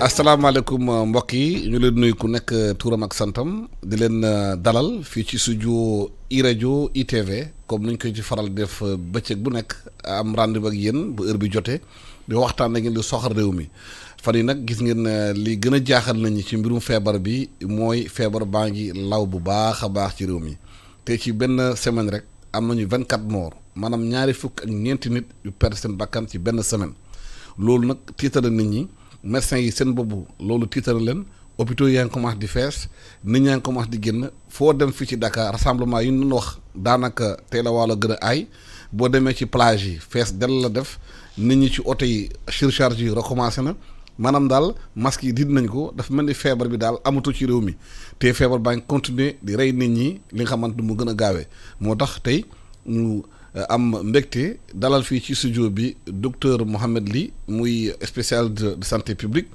asalaamaaleykum mbokk yi ñu leen nuyu ku nekk tuuram ak santam di leen dalal fii ci studio iRadio ITV comme nañ koy ci faral def bëccëg bu nekk am rendez-vous ak yéen bu heure bi jotee di waxtaan ak yéen di soxal réew mi fan yi nag gis ngeen li gën a jaaxal nañu ci mbirum feebar bi mooy feebar baa ngi law bu baax a baax ci réew mi te ci benn semaine rek am nañu 24 morts maanaam ñaari fukk ak ñeenti nit yu perdre seen bakkan ci benn semaine loolu nag tiitala nit ñi. médecins yi seen boobu loolu tiital leen hôpitaux yaa ngi commencé di fees nit ñaa ngi commencé di génn foo dem fii ci Dakar rassemblement yi ñu wax daanaka tey la wàlla gën a aay boo demee ci plage yi fees dell la def nit ñi ci oto yi surcharge yi recommencé na maanaam daal masque yi dindi nañ ko dafa mel ni feebar bi daal amatu ci réew mi te feebar baa ngi continuer di rey nit ñi li nga xamante mu gën a gaawee moo tax tey ñu am mbégte dalal fii ci studio bi docteur Mouhamed Ly muy spécialiste de santé publique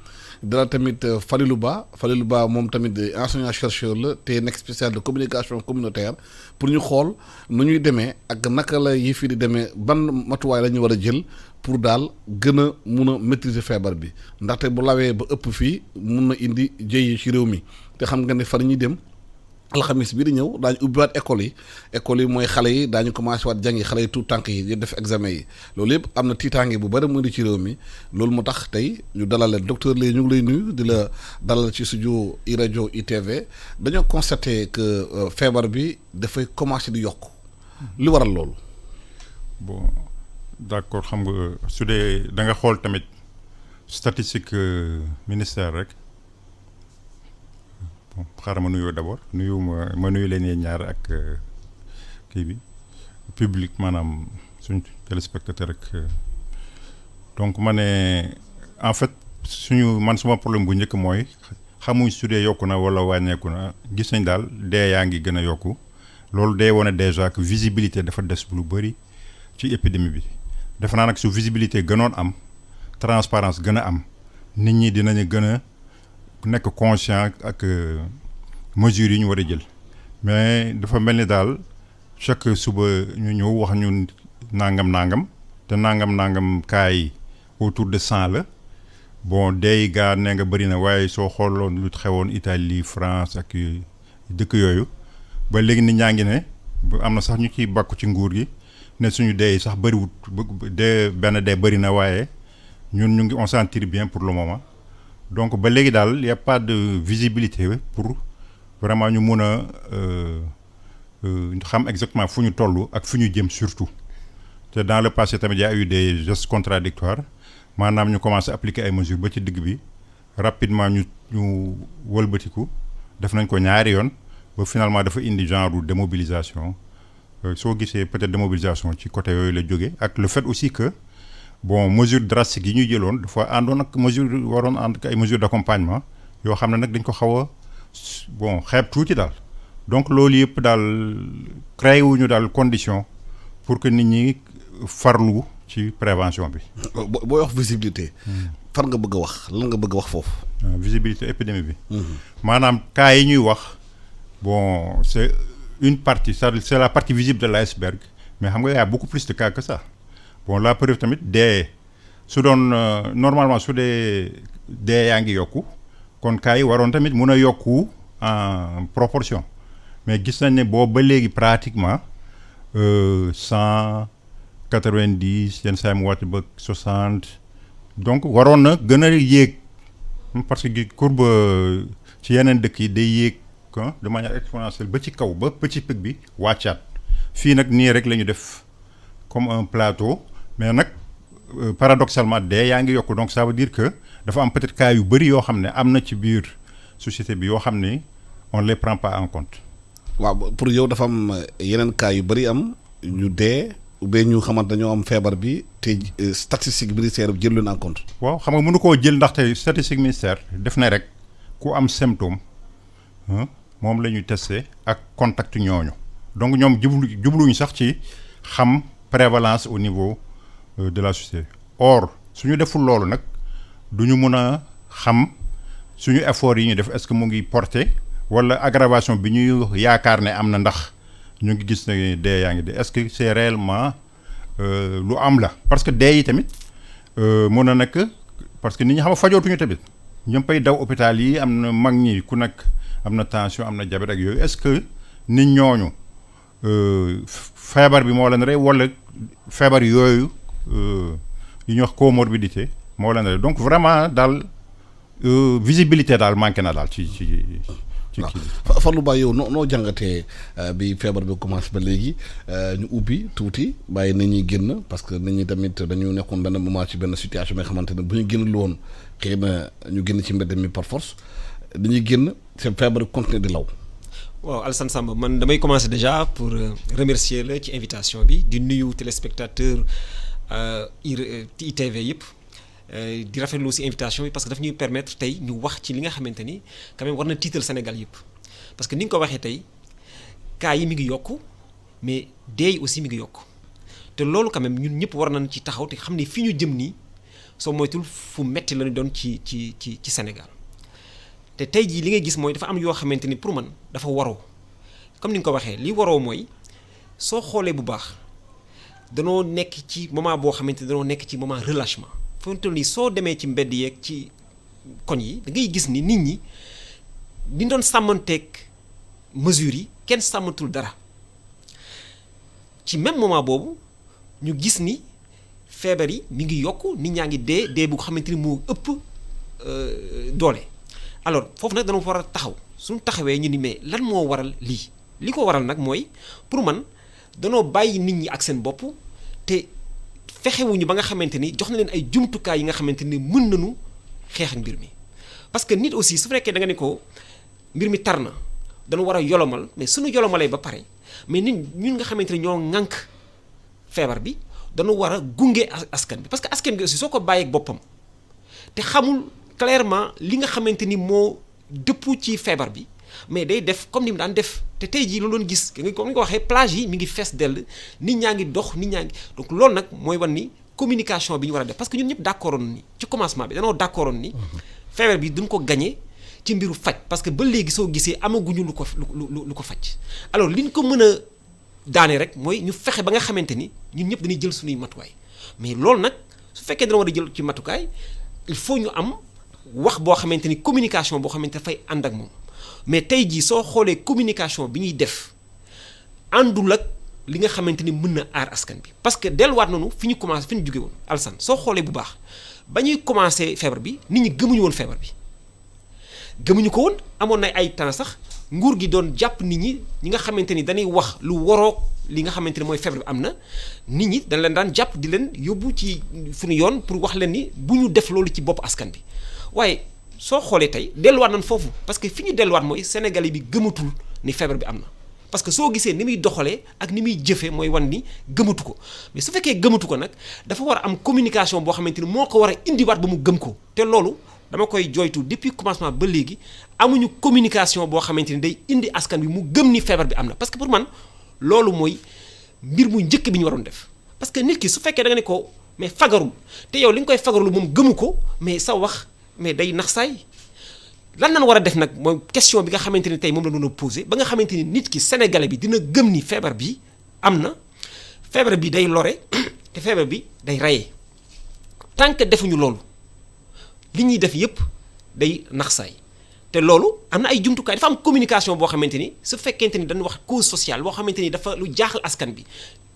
dalal tamit Falilou Ba moom tamit enseignant chercheur la te nekk spécial de communication communautaire pour ñu xool nu ñuy demee ak naka la yi fi di demee ban matuwaay la ñu war a jël pour daal gën a mun a maîtriser feebar bi ndaxte bu lawee ba ëpp fii mun na indi jëye ci réew mi te xam nga ne fan ñuy dem alxamis bii di ñëw daañu ubbiwaat école yi mooy xale yi daañu commencé waat jàngi xale yi tout tànk yi di def examen yi loolu yëpp am na tiitaange bu bëri mu di ci réew mi loolu moo tax tey ñu dalal leen docteur Ly ñu ngi lay nuyu di la dalal ci studio iRadio ITV dañoo constaté que feebar bi dafay commencé di yokk li waral loolu. bon d'accord xam nga su dee da nga xool tamit statistique ministère rek. xaaral ma nuyoo d'abord ma nuyu leen yéen ñaar ak kii bi public maanaam suñ téléspectateur rek donc ma ne en fait suma problème bu njëkk mooy xamuñ su dee yokku na wala wàññeeku na gis nañ daal dee yaa ngi gën a yokku loolu day wane déjà que visibilité dafa des lu bëri ci épidémie bi defe naa nag su visibilité gënoon am transparence gën a am nit ñi dinañu gën a nekk conscient ak mesures yi ñu war a jël mais dafa mel ni daal chaque suba ñu ñëw wax ñu nangam te nangam cas yi autour de 100 la bon day gaa ne nga bëri na waaye soo xooloon lu xewoon Italie France ak dëkk yooyu ba léegi nit ñaa ngi ne am na sax ñu ciy bàkku ci nguur gi ne suñu dee yi sax bëriwut benn dee bëri na waaye ñun ñu ngi on s'en tire bien pour le moment. donc ba léegi daal y a pas de visibilité pour vraiment ñu mun a xam exactement fu ñu toll ak fu ñu jëm surtout te dans le passé tamit y a eu des gestes contradictoires maanaam ñu commencé appliquer ay mesures ba ci digg bi rapidement ñu wëlbatiku def nañ ko ñaari yoon ba finalement dafa indi genre démobilisation soo gisee peut-être démobilisation ci côté yooyu la jógee ak le fait aussi que bon mesure drastique yi ñuy jëloon dafa àndoon ak mesure waroon ànd ak ay mesures d'accompagnement yoo xam ne nag dañ ko xaw a bon xeeb tuuti daal donc loolu yëpp daal créé wuñu daal condition pour que nit ñi farlu ci prévention bi. booy wax visibilité. fan nga bëgg a wax lan nga bëgg a wax foofu. visibilité épidémie bi. maanaam cas yi ñuy wax bon c'est une partie c'est la partie visible de l'iceberg mais xam nga y a beaucoup plus de cas que ça. bon la preuve tamit dee su doon normalement su dee yaa ngi yokku kon cas yi waroon tamit mun a yokku en proportion mais gis nañ ne boobu ba léegi pratiquement 190 yenn saa yi mu wàcc ba 60 donc waroon na gën a yéeg parce que courbe ci yeneen dëkk yi day yéeg de manière exponentielle ba ci kaw ba petit pic bi wàccaat fii nag nii rek la ñu def comme un plateau. mais nag paradoxalement dee yaa ngi yokk donc ça veut dire que dafa am peut-être cas yu bëri yoo xam ne am na ci biir société bi yoo xam ne on les prend pas en compte. waaw pour yow dafa am yeneen cas yu bëri am ñu dee ou bien ñu xamante dañoo am feebar bi te statistique ministère bi jël leen en compte. waaw xam nga mënu koo jël ndaxte statistique ministère def na rek ku am symptôme moom la ñuy testé ak contact ñooñu donc ñoom jubluñu sax ci xam prévalence au niveau. De la société or suñu deful loolu nag duñu mun a xam suñu effort yi ñu def est-ce que mu ngi porter wala aggravation bi ñuy yaakaar ne am na ndax ñu ngi gis ne dee yaa ngi dee est-ce que c'est réellement lu am la parce que dee yi tamit mun na nekk parce que nit ñi xam nga fajootuñu tamit ñëppay daw hôpital yi am na mag ñi ku nekk am na tension am na diabète ak yooyu est-ce que nit ñooñu feebar bi moo leen rey wala feebar yooyu yu ñuy wax comorbidité moo leen rey donc vraiment daal visibilité daal manqué na daal ci waaw Fallou Ba yow noo jàngatee bi feebar bi commencé ba léegi ñu ubbi tuuti bàyyi nit ñi génn parce que nit ñi tamit dañu nekkoon benn moment ci benn situation bi nga xamante ne bu ñu génn lu woon xëy na ñu génn ci mbedd mi par force dañuy génn seen feebar bi continuer di law. waaw Alassane Samba man damay commencer déjà pour remercier la ci invitation bi di nuyu téléspectateur ITV yëpp. di rafetlu aussi invitation bi parce que daf ñuy permettre tey ñu wax ci li nga xamante ni quand même war na tiital Sénégal yëpp parce que ni nga ko waxee tey cas yi mi ngi yokku mais dee yi aussi mi ngi yokku te loolu quand même ñun ñëpp war nañ ci taxaw te xam ni fi ñu jëm nii soo moytul fu metti la ñu doon ci Sénégal te tey jii li ngay gis mooy dafa am yoo xamante ni pour man dafa waroo comme ni nga ko waxee li waroo mooy soo xoolee bu baax danoo nekk ci moment boo xamante ni danoo nekk ci moment relâchement. fonte ni soo demee ci mbedd yeeg ci koñ yi da ngay gis ni nit ñi di doon sàmmanteeg mesures yi kenn sàmmatul dara ci même moment boobu ñu gis ni feebar yi mi ngi yokk nit ñaa ngi dee bu xamante ni moo ëpp doole. alors foofu nag dana war a taxaw suñu taxawee ñu ni mais lan moo waral lii li ko waral nag mooy pour man danoo bàyyi nit ñi ak seen bopp te. fexewuñu ba nga xamante ni jox na leen ay jumtukaay yi nga xamante ni mën nañu xeex ak mbir mi parce que nit aussi su fekkee da nga ne ko mbir mi tar na dañu war a yolomal mais suñu yolomalee ba pare mais nit ñun nga xamante ni ñoo ŋànk feebar bi dañu war a gunge askan bi parce que askan bi aussi soo ko bàyyeeg boppam te xamul clairement li nga xamante ni moo dëpp ci feebar bi mais day def comme ni mu daan def te tey jii loolu doon gis comme ni nga ko waxee plage yi mi ngi fees dell nit ñaa ngi dox nit ñaa ngi donc loolu nag mooy wan ni communication bi ñu war a def parce que ñun ñëpp d'accordoon ni ci commencement bi danoo d'accordoon ni feebar bi duñ ko gagné ci mbiru faj parce que ba léegi soo gisee amaguñu lu ko faj alors li ñu ko mën a daane rek mooy ñu fexe ba nga xamante ni ñun ñëpp dañuy jël suñuy matuwaay mais loolu nag su fekkee dana war a jël ci matukaay il faut ñu am wax boo xamante ni communication boo xamante dafay ànd ak moom mais tey jii soo xoolee communication bi ñuy def àndul ak li nga xamante ni mën na aar askan bi parce que delluwaat nañu fi ñu commencé fi ñu jóge woon Alsane soo xoolee bu baax ba ñuy commencé feebar bi nit ñi gëmuñu woon feebar bi gëmuñu ko woon amoon na ay temps sax nguur gi doon jàpp nit ñi nga xamante ni dañuy wax lu waroog li nga xamante ni mooy feebar bi am na nit ñi dañ leen daan jàpp di leen yóbbu ci fu ñu yoon pour wax leen ni bu ñu def loolu ci bopp askan bi waaye soo xoolee tey delluwaat nañ foofu parce que fi ñu delluwaat mooy Sénégalais bi gëmatul ni feebar bi am na parce que soo gisee ni muy doxalee ak ni muy jëfee mooy wan ni gëmatu ko mais su fekkee gëmatu ko nag dafa war a am communication boo xamante ni moo ko war a indiwaat ba mu gëm ko te loolu dama koy jooytu depuis commencement ba léegi amuñu communication boo xamante ni day indi askan bi mu gëm ni feebar bi am na parce que pour man loolu mooy mbir mu njëkk bi ñu waroon def parce que nit ki su fekkee da nga ne ko mais fagarul te yow li nga koy fagarul moom gëmu ko mais sa wax mais day nax saay lan lañ war a def nag mooy question bi nga xamante ni tey moom la doon a posé ba nga xamante ni nit ki sénégalais bi dina gëm ni feebar bi am na feebar bi day lore te feebar bi day rayee tant que defuñu loolu li ñuy def yépp day nax saay te loolu am na ay jumtukaay dafa am communication boo xamante ni su fekkente ni dañu wax cause sociale boo xamante ni dafa lu jaaxal askan bi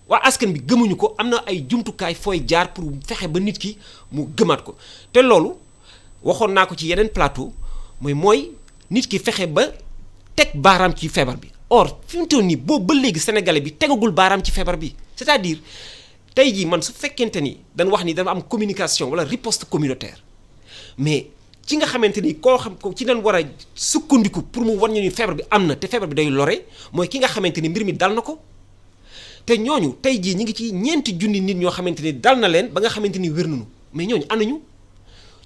waa askan bi gëmuñu ko am na ay jumtukaay fooy jaar pour fexe ba nit ki mu gëmaat ko te loolu waxoon naa ko ci yeneen plateau mooy nit ki fexe ba teg baaraam ci feebar bi or fi mu toll nii boobu ba léegi sénégalais bi tegagul baaraam ci feebar bi c'est-à-dire tey jii man su fekkente ni dañ wax ni dafa am communication wala riposte communautaire mais ci nga xamante ni koo xam ko ci dañ war a sukkandiku pour mu wan ñu ni feebar bi am na te feebar bi day lore mooy ki nga xamante ni mbir mi dal na ko te ñooñu tey jii ñi ngi ci 4 junni nit ñoo xamante ni dal na leen ba nga xamante ni wér nañu mais ñooñu anañu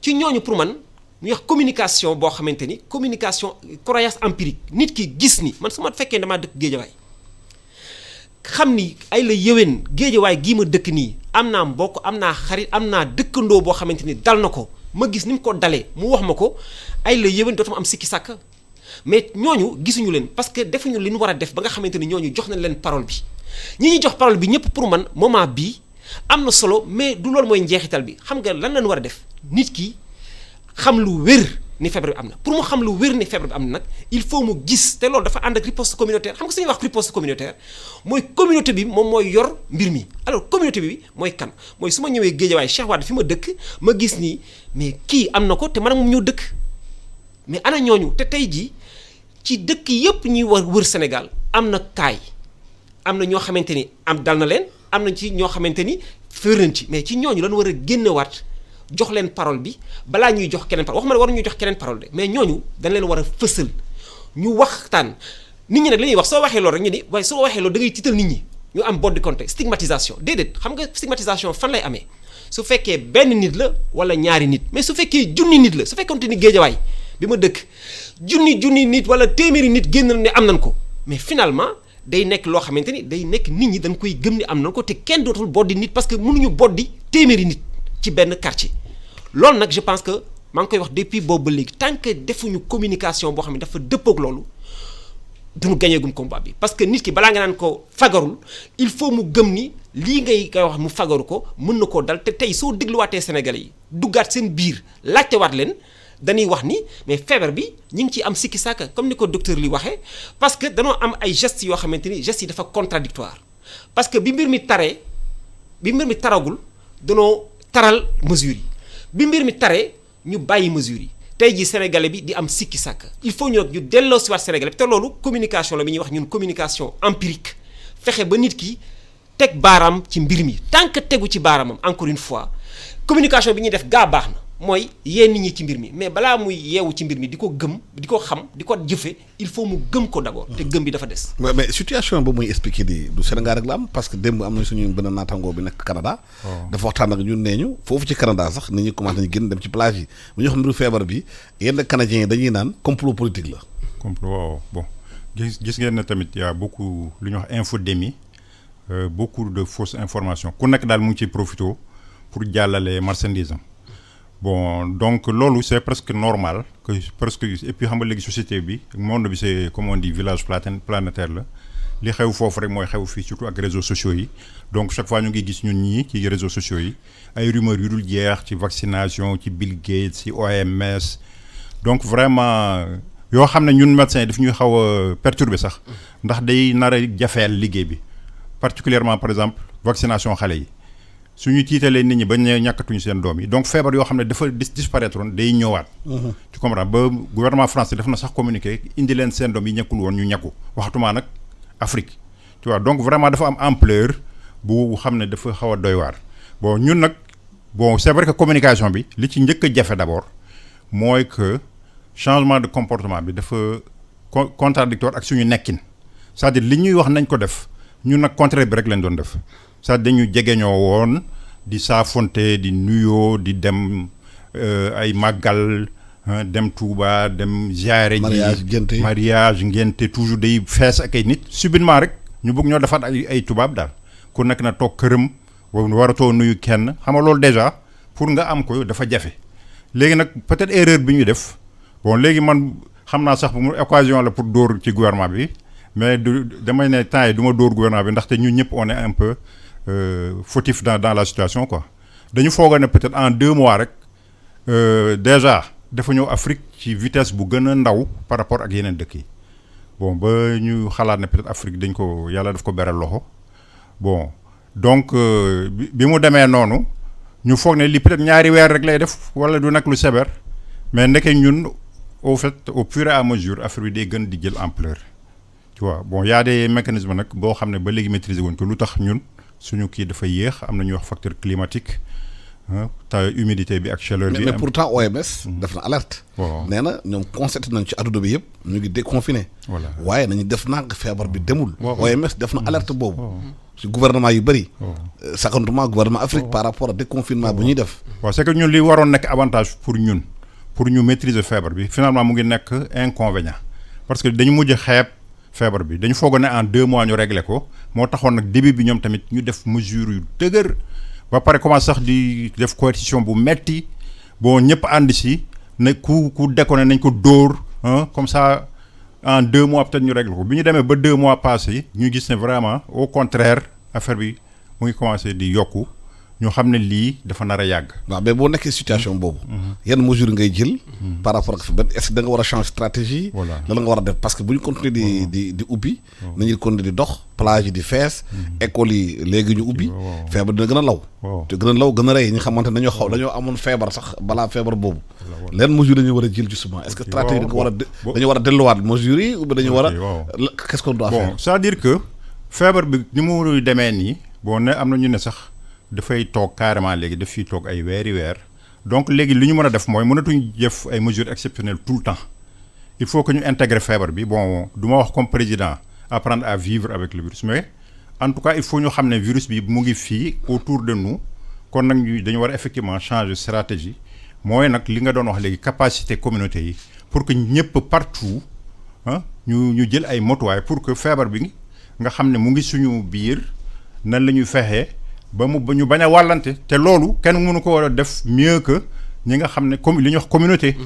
ci ñooñu pour man ñu wax communication boo xamante ni communication croyance empirique nit ki gis ni man su ma fekkee damaa dëkk géejawaay xam ni ay la yéwén géejawaay gii ma dëkk nii am naa mbokk am naa xarit am naa dëkkandoo boo xamante ni dal na ko ma gis ni mu ko dalee mu wax ma ko ay la yéwén dootuma am sikki sàkk mais ñooñu gisuñu leen parce que defuñu li ñu war a def ba nga xamante ni ñooñu jox nañ leen parole bi ñi ñuy jox parole bi ñëpp pour man moment bii am na solo mais du loolu mooy njeexital bi xam nga lan lañ war a def nit ki xam lu wér ni feebar bi am na pour mu xam lu wér ni feebar bi am na nag il faut mu gis te loolu dafa ànd ak riposte communautaire xam nga suñuy wax riposte communautaire mooy communauté bi moom mooy yor mbir mi alors communauté bi mooy kan mooy su ma ñëwee Guédiawaye Cheikh Wade fi ma dëkk ma gis ni mais kii am na ko te man ak moom ñoo dëkk mais ana ñooñu te tey jii ci dëkk yépp ñuy wër Sénégal am na kaay am na ñoo xamante ni am dal na leen am na ci ñoo xamante ni fër ci mais ci ñooñu lañu war a génnewaat jox leen parole bi balaa ñuy jox keneen parole waxuma ne war ñuy jox keneen parole de mais ñooñu dañ leen war a fësal ñu waxtaan nit ñi nag li ñuy wax soo waxee loolu rek ñu ni waaye soo waxee loolu da ngay tiital nit ñi ñu am bord de compte stigmatisation déedéet xam nga stigmatisation fan lay amee su fekkee benn nit la wala ñaari nit mais su fekkee junni nit la su fekkonte ni Géejawaay bi ma dëkk junni nit wala téeméeri nit génn ne am nañ ko mais finalement day nekk loo xamante ni day nekk nit ñi dañ koy gëm ni am nañ ko te kenn dootul boddi nit parce que mënuñu boddi téeméeri nit ci benn quartier loolu nag je pense que maa ngi koy wax depuis boobu ba léegi tant que defuñu communication boo xam ne dafa dëppoog loolu duñu gañeegum combat bi parce que nit ki balaa nga naan ko fagarul il faut mu gëm ni lii ngay koy wax mu fagaru ko mën na koo dal te tey soo dégluwaatee Sénégalais yi duggaat seen biir laajtewaat leen dañuy wax ni mais feebar bi ñu ngi ciy am sikki sàkka comme ni ko docteur li waxee parce que danoo am ay gestes yoo xamante ni gestes yi dafa contradictoire parce que bi mbir mi taragul danoo taral mesures yi bi mbir mi taree ñu bàyyi mesures yi tey jii sénégalais bi di am sikki sàkk il faut ñu delloo si waat sénégalais bi te loolu communication la bi ñuy wax ñun communication empirique fexe ba nit ki teg baaraam ci mbir mi tant que tegu ci baaraamam encore une fois communication bi ñuy def gaa baax na mooy yee nit ñi ci mbir mi mais balaa muy yeewu ci mbir mi di ko gëm di ko xam di ko jëfe il faut mu gëm ko d'abord te gëm bi dafa des. mais situation boobu muy expliqué di du Sénégal rek la am parce que démb am na suñu benn naatangoo bi nekk Canada. dafa waxtaan ak ñun nee ñu foofu ci Canada sax nit ñi commencé nañu génn dem ci plage yi bu ñu xam mbiru feebar bi yenn Canadiens yi dañuy naan complot politique la. complot waaw bon gis ngeen ne tamit y a beaucoup lu ñuy wax infodémie beaucoup de fausses informations ku nekk daal mu ngi ciy profité pour jàllale marchandise am. Bon donc loolu c'est presque normal que presque et puis xam nga léegi société bi monde bi c'est comme on dit village planétaire la li xew foofu rek mooy xew fii surtout ak réseaux sociaux yi donc chaque fois ñu ngi gis ñun ñii ci réseaux sociaux yi ay rumeurs yu dul jeex ci vaccination ci Bill Gates ci OMS donc vraiment yoo xam ne ñun médecins yi daf ñuy xaw a perturber sax ndax day nar a jafeel liggéey bi particulièrement par exemple vaccination xale yi suñu tiitalee nit ñi ba ñàkkatuñu seen doom yi donc feebar yoo xam ne dafa disparaître woon day ñëwaat. tu comprends ba gouvernement français def na sax communiqué indi leen seen doom yi ñàkkul woon ñu ñàkku waxatumaa nag Afrique tu vois donc vraiment dafa am ampleur bu xam ne dafa xaw a doy waar bon ñun nag bon c'est vrai que communication bi li ci njëkk a jafe d'abord mooy que changement de comportement bi dafa contradictoire ak suñu nekkin c'est-à-dire li ñuy wax nañ ko def ñun nag contraire bi rek lañ doon def. ça dañu jegeñoo woon di saafonte di nuyoo di dem ay màggal dem Touba dem ziare ji mariage ngénte toujours day fees ak ay nit subitement rek ñu bëgg ñoo defaat ay tubaab daal ku nekk na toog këram waratoo nuyu kenn xam nga loolu déjà pour nga am ko dafa jafe léegi nag peut-être erreur bi ñu def bon léegi man xam naa sax mu occasion la pour dóor ci gouvernement bi mais damay ne temps yi du ma dóor gouvernement bi ndaxte ñun ñëpp on est un peu fautif dans la situation quoi dañu fooga ne peut-être en 2 mois rek déjà dafa ñëw Afrique ci vitesse bu gën a ndaw par rapport ak yeneen dëkk yi bon ba ñu xalaat ne peut-être Afrique dañ ko yàlla daf ko beral loxo bon donc bi mu demee noonu ñu foog ne li peut-être ñaari weer rek lay def wala du nag lu sévère mais ndeke ñun au fait au fur et à mesure affaire bi day gën di jël ampleur tu vois bon y a des mécanismes nag boo xam ne ba léegi maîtriser wuñ ko lu tax ñun suñu kii dafa yéex am na ñuy wax facteur climatique te humidité bi ak chaleur bi. mais pourtant OMS def na alerte. nee na ñoom constaté nañ ci adduna bi yëpp ñu ngi déconfiné. voilà waaye nañu def nànk feebar bi demul. OMS def na alerte boobu. ci gouvernement yu bëri. sakantument gouvernement Afrique par rapport ak déconfinement bu ñuy def. waaw c'est que ñun li waroon nekk avantage pour ñun pour ñu maîtriser feebar bi finalement mu ngi nekk inconvénient parce que dañu mujj xeeb. feebar bi dañu foogoon ne en 2 mois ñu réglé ko moo taxoon nag début bi ñoom tamit ñu def mesure yu dëgër ba pare commencé sax di def coercition bu metti bon ñëpp ànd si ne ku déconné nañ ko dóor comme ça en 2 mois peut-être ñu réglé ko bi ñu demee ba 2 mois passés ñu gis ne vraiment au contraire affaire bi mu ngi commencé di yokku ñu xam ne lii dafa nar a yàgg. waaw mais boo nekkee situation boobu. yan mesure ngay jël. par rapport ak fi benn est-ce que da nga war a changer stratégie. Voilà. lan nga war a def parce que bu ñu continuer di ubbi. nañu continuer di dox plage yi di fees. école yi léegi ñu ubbi. waaw. feebar dina gën a law. waaw. te gën a law gën a rey ñi xamante ne dañoo amoon feebar sax balaa feebar boobu. lan mesure dañu war a jël justement est-ce que stratégie da nga war a dañu war a delluwaat mesures yi ou bien dañu war a. waaw. qu'est-ce qu'on doit faire. bon c'est-à-dire que feebar bi ni mu demee nii bon ne am na ñu ne sax dafay toog carrément léegi daf fiy toog ay weeri weer donc léegi li ñu mën a def mooy mënatuñ jëf ay mesures exceptionnelles tout le temps il faut que ñu intégrer feebar bi bon du ma wax comme président apprendre à vivre avec le virus mais en tout cas il faut ñu xam ne virus bi mu ngi fii autour de nous kon nag ñu dañu war a effectivement changer stratégie mooy nag li nga doon wax léegi capacité communauté yi pour que ñëpp partout ah ñu jël ay motuwaay pour que feebar bi nga xam ne mu ngi suñu biir nan la ñuy fexee ba ñu bañ a wàllante te loolu kenn mënu ko war a def mieux que ñi nga xam ne comme li ñuy wax communauté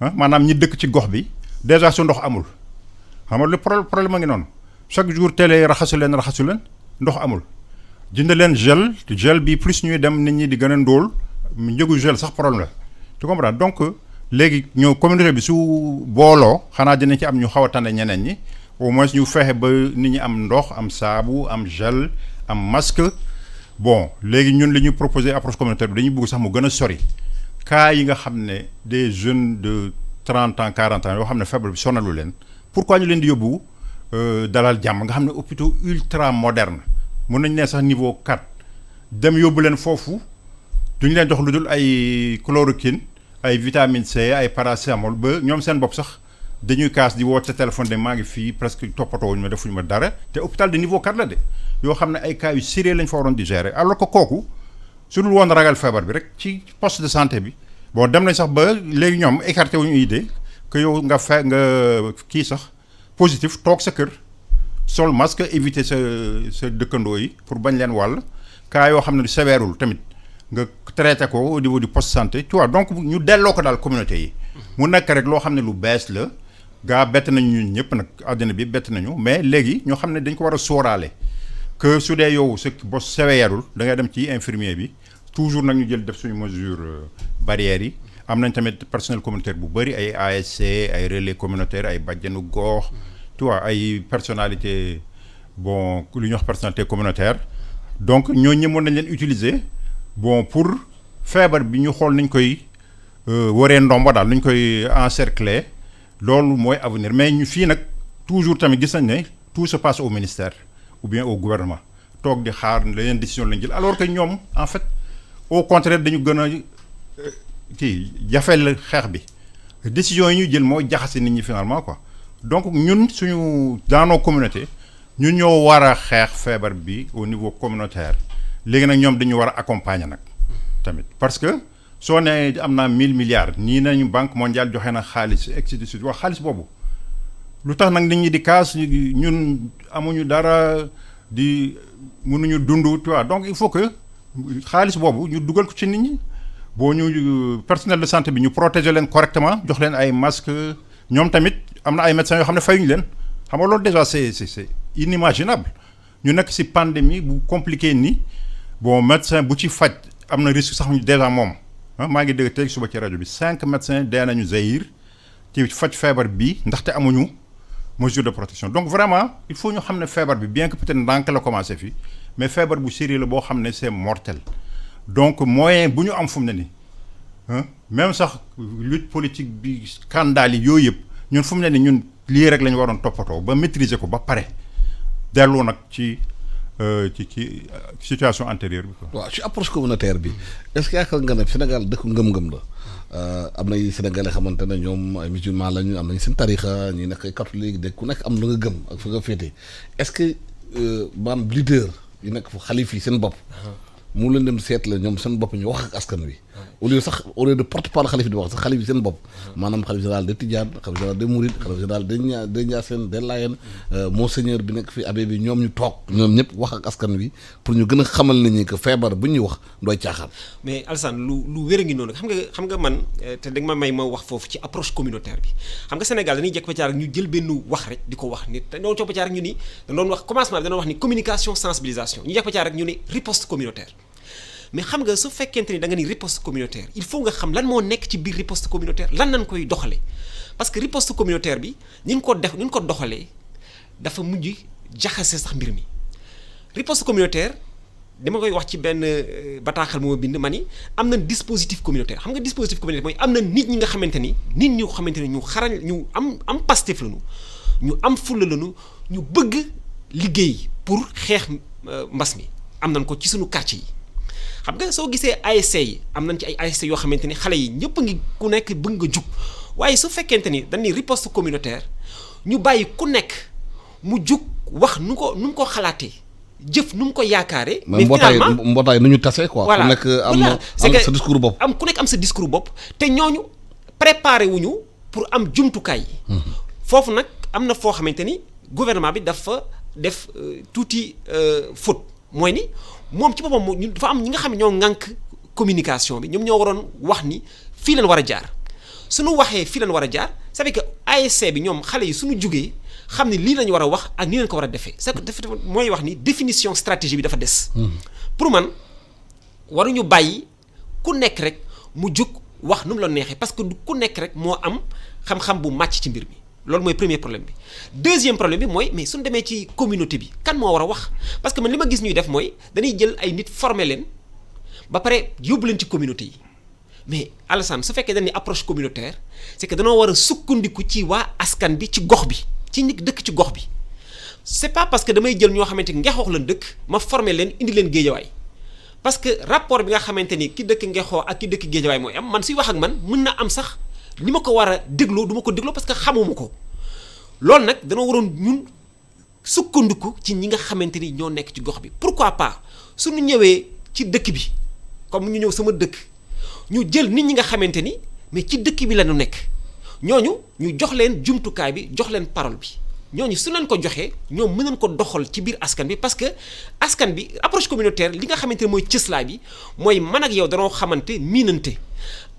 maanaam ñi dëkk ci gox bi déjà su ndox amul xam nga le problème a ngi noonu chaque jour télé raxasu leen ndox amul jënd leen gel bi plus ñuy dem nit ñi di gën a ndóol njëgu gel sax problème la tu comprends donc léegi ñoo communauté bi su booloo xanaa dinañ ci am ñu xaw a tane ñeneen ñi au moins ñu fexe ba nit ñi am ndox am saabu am gel am masque bon léegi ñun li ñuy proposer approche communautaire bi dañuy bëgg sax mu gën a sori cas yi nga xam ne des jeunes de 30 ans 40 ans yoo xam ne feebar bi sonalu leen pourquoi ñu leen di yóbbu dalal jàmm nga xam ne hôpitaux ultra moderne mun nañ ne sax niveau 4 dem yóbbu leen foofu duñu leen jox lu dul ay chloroquine ay vitamine C ay paracétamol ba ñoom seen bopp sax dañuy kaas di woote téléphone de maa ngi fii presque toppatoo wuñu ma defuñu ma dara te hôpital de niveau 4 la de yoo xam ne ay cas yu sérieux lañ fa waroon di gérer alors que kooku su dul woon ragal feebar bi rek ci poste de santé bi bon dem nañ sax ba léegi ñoom écarté wuñu idée que yow nga kii sax positif toog sa kër sol masque éviter sa dëkkandoo yi pour bañ leen wàll cas yoo xam ne du sévèrul tamit nga traité ko au niveau du poste santé tu vois donc ñu delloo ko daal communauté yi mu nekk rek loo xam ne lu bees la gaa bett nañu ñun ñëpp nag àddina bi bett nañu mais léegi ñoo xam ne dañ ko war a sóoraale que su dee yow sa bos sévèrul da ngay dem ci infirmier bi toujours nag ñu jël def suñu mesure barrières yi am nañ tamit personnel communautaire bu bëri ay ASC ay relais communautaire ay bàjjenu gox tu vois ay personnalité bon lu ñuy wax personnalité communautaire donc ñooñu ñëpp mën nañ leen utiliser bon pour feebar bi ñu xool nañ koy waree ndomba daal nañ koy encercler loolu mooy avenir mais ñu fii nag toujours tamit gis nañ ne tout se passe au ministère ou bien au gouvernement toog di xaar leneen décision lañ jël alors que ñoom en fait au contraire dañu gën a jafeel xeex bi décision yi ñu jël moo jaxase nit ñi finalement quoi donc ñun suñu dans nos communautés ñun ñoo war a xeex feebar bi au niveau communautaire léegi nag ñoom dañu war a accompagner nag tamit parce que soo nee am naa 1000 milliards ñii nañu banque mondiale joxe na xaalis etc wax xaalis boobu lu tax nag nit ñi di kaas ñun amuñu dara di mënuñu dund tu vois donc il faut que xaalis boobu ñu dugal ko ci nit ñi boo ñu personnel de santé bi ñu protéger leen correctement jox leen ay masques ñoom tamit am na ay médecins yoo xam ne fayuñu leen xam nga loolu déjà c'est inimaginable ñu nekk ci pandémie bu compliqué ni bon médecin bu ci faj am na risque sax ñu déjà moom maa ngi dégg tey suba ci rajo bi 5 médecins dee nañu Zaïre ci faj feebar bi ndaxte amuñu mesure de protection donc vraiment il faut ñu xam ne feebar bi bien que peut-être ndànk la commencé fii mais feebar bu sérieux la boo xam ne c'est mortel donc moyen bu ñu am fu mu ne nii même sax lutte politique bi scandale yi yooyu yëpp ñun fu mu ne nii ñun lii rek la ñu waroon toppatoo ba maîtriser ko ba pare dellu nag ci situation antérieure bi quoi. waaw ci approche communautaire bi est-ce que yaakaar nga ne Sénégal dëkk ngëm-ngëm la am nay Sénégalais xamante ne ñoom ay musulman lañu am nañ seen tarixa ñi nekk ay catholique de ku nekk am lu nga gëm ak fa nga féete est-ce que maanaam leader yi nekk fa xalif yi seen bopp mu leen dem seet la ñoom seen bopp ñu wax ak askan wi au lieu de porte-parole xalif di wax sax xalif yi seen bopp maanaam xalif général de Tidiane xalif général de Mouride xalif général de Ndiassane de Layène monseigneur bi nekk fi abbé bi ñoom ñu toog ñoom ñëpp wax ak askan wi pour ñu gën a xamal nit ñi que feebar bu ñuy wax dooy caaxaan. mais Alassane lu wér a ngi noonu xam nga man te da nga ma may ma wax foofu ci approche communautaire bi xam nga Sénégal dañuy jekk ba caar ñu jël benn wax rek di ko wax nit te doon coppa caar rek ñu ni dañ doon wax commencement bi dañoo wax ni communication sensibilisation ñu jekk ba caar rek ñu ni riposte communautaire mais xam nga su fekkente ni da nga ni riposte communautaire il faut nga xam lan moo nekk ci biir riposte communautaire lan nañ koy doxalee parce que riposte communautaire bi ni ñu ko doxalee dafa mujj jaxase sax mbir mi riposte communautaire dama koy wax ci benn bataaxal moo bind ma ni am na dispositif communautaire xam nga dispositif communautaire mooy am na nit ñi nga xamante ni nit ñu xamante ni ñu xarañ ñu am Pastef lañu ñu am fulla lañu ñu bëgg liggéey pour xeex mbas mi am nañ ko ci suñu quartier yi xam nga soo gisee ASC yi am nañ ci ay ASC yoo xamante ni xale yi ñëpp ngi ku nekk bëgg nga jug waaye su fekkente ni dañuy riposte communautaire ñu bàyyi ku nekk mu jug wax nu mu ko xalaatee jëf nu mu ko yaakaaree. mais finalement mbootaay nu ñu tasee quoi. voilà ku nekk am sa discours bopp. ku nekk am sa discours bopp te ñooñu préparé wuñu pour am jumtukaay yi. foofu nag am na foo xamante ni gouvernement bi dafa def tuuti faute mooy ni moom ci boppam ñu dafa am ñi nga xam ne ñoo ŋànk communication bi ñoom ñoo waroon wax ni fii leen war a jaar suñu waxee fii leen war a jaar c'est que ASC bi ñoom xale yi suñu jugee. xam ni lii lañu war a wax ak nii lañu ko war a defee c'est que mooy wax ni définition stratégie bi dafa des. pour man waruñu bàyyi ku nekk rek mu jug wax nu mu la neexee parce que ku nekk rek moo am xam-xam bu màcc ci mbir mi loolu mooy premier problème bi. deuxième problème bi mooy mais suñu demee ci communauté bi kan moo war a wax parce que man li ma gis ñuy def mooy dañuy jël ay nit former leen ba pare yóbbu leen ci communauté yi mais Alassane su fekkee dañuy approche communautaire c'est que danoo war a sukkandiku ci waa askan bi ci gox bi. ci nit dëkk ci gox bi c'est pas parce que damay jël ñoo xamante ni ngexoox lan dëkk ma former leen indi leen géejawaay parce que rapport bi nga xamante ni ki dëkk ngexoo ak ki dëkk géejawaay mooy am man suy wax ak man mën na am sax li ma ko war a dégloo du ma ko dégloo parce que xamuma ko loolu nag dana waroon ñun sukkandiku ci ñi nga xamante ni ñoo nekk ci gox bi pourquoi pas suñu ñëwee ci dëkk bi comme ñu ñëw sama dëkk ñu jël nit ñi nga xamante ni mais ci dëkk bi la ñu nekk ñooñu ñu jox leen jumtukaay bi jox leen parole bi ñooñu su leen ko joxee ñoom mën nañ ko doxal ci biir askan bi parce que askan bi approche communautaire li nga xamante ne mooy cëslaay bi mooy man ak yow danoo xamante miinante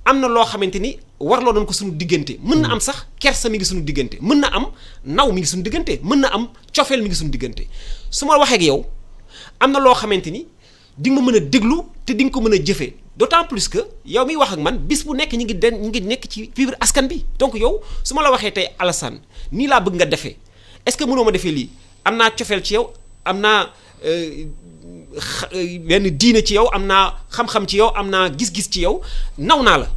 am na loo xamante ni warloo nañ ko suñu diggante mën na am sax kersa mi ngi suñu diggante mën na am naw mi ngi suñu diggante mën na am cofeel mi ngi suñu diggante su ma waxee ak yow am na loo xamante ni di nga ma mën a déglu te di nga ko mën a jëfee d'autant plus que yow miy wax ak man bis bu nekk ñi ngi nekk ci biir askan bi donc yow su ma la waxee tey Alassane nii laa bëgg nga defee est-ce que mënoo ma defee lii am naa cofeel ci yow am naa benn diine ci yow am naa xam-xam ci yow am naa gis-gis ci yow naw naa la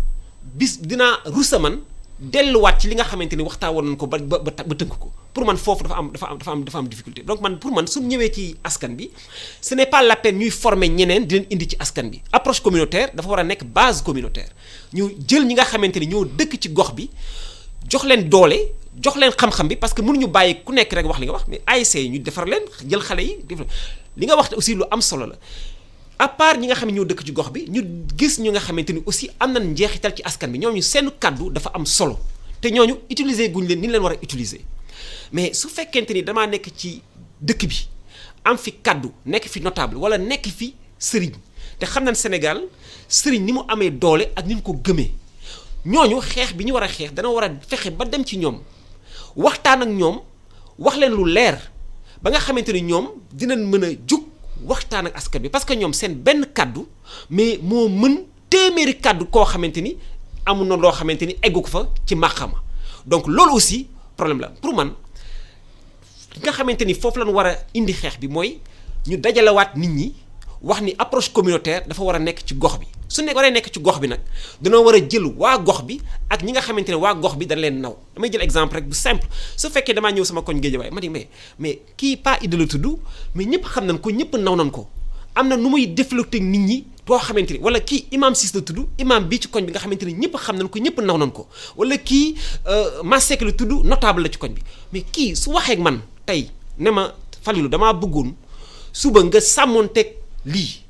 bis dinaa rusa man delluwaat ci li nga xamante ni waxtaan woon nañ ko ba tënk ko pour man foofu dafa am difficulté donc man pour man su ñëwee ci askan bi ce n'est pas la peine ñuy former ñeneen di leen indi ci askan bi approche communautaire dafa war a nekk base communautaire ñu jël ñi nga xamante ni ñoo dëkk ci gox bi jox leen doole jox leen xam-xam bi parce que mënuñu bàyyi ku nekk rek wax li nga wax mais ASC yi ñu defar leen jël xale yi li nga wax aussi lu am solo la à part ñi nga xam ne ñoo dëkk ci gox bi ñu gis ñu nga xamante ni aussi am nañ njeexital ci askan bi ñooñu seen kaddu dafa am solo te ñooñu utiliser guñ leen ni leen war a utiliser mais su fekkente ni damaa nekk ci dëkk bi am fi kaddu nekk fi notable wala nekk fi sëriñ te xam nañ Sénégal sëriñ ni mu amee doole ak ni mu ko gëmee ñooñu xeex bi ñu war a xeex dana war a fexe ba dem ci ñoom waxtaan ak ñoom wax leen lu leer ba nga xamante ni ñoom dinañ mën a jug waxtaan ak askan bi parce que ñoom seen benn kaddu mais moo mën téeméeri kaddu koo xamante ni amul na loo xamante ni eggu ko fa ci màqama donc loolu aussi problème la pour man nga xamante ni foofu lañ war a indi xeex bi mooy ñu dajalewaat nit ñi wax ni approche communautaire dafa war a nekk ci gox bi su waree nekk ci gox bi nag danoo war a jël waa gox bi ak ñi nga xamante ne waa gox bi dañ leen naw damay jël exemple rek bu simple su fekkee damaa ñëw sama koñ Guédiawaye ma di mais kii pas Idda la tudd mais ñëpp xam nañ ko ñëpp naw nañ ko am na nu muy développé nit ñi boo xamante ni wala kii imam Ciss la tudd imam bii ci koñ bi nga xamante ni ñëpp xam nañ ko ñëpp naw nañ ko wala kii Masseck la tudd notable la ci koñ bi mais kii su waxee ak man tey ne ma Falilou damaa bëggoon suba nga sàmmoonteeg lii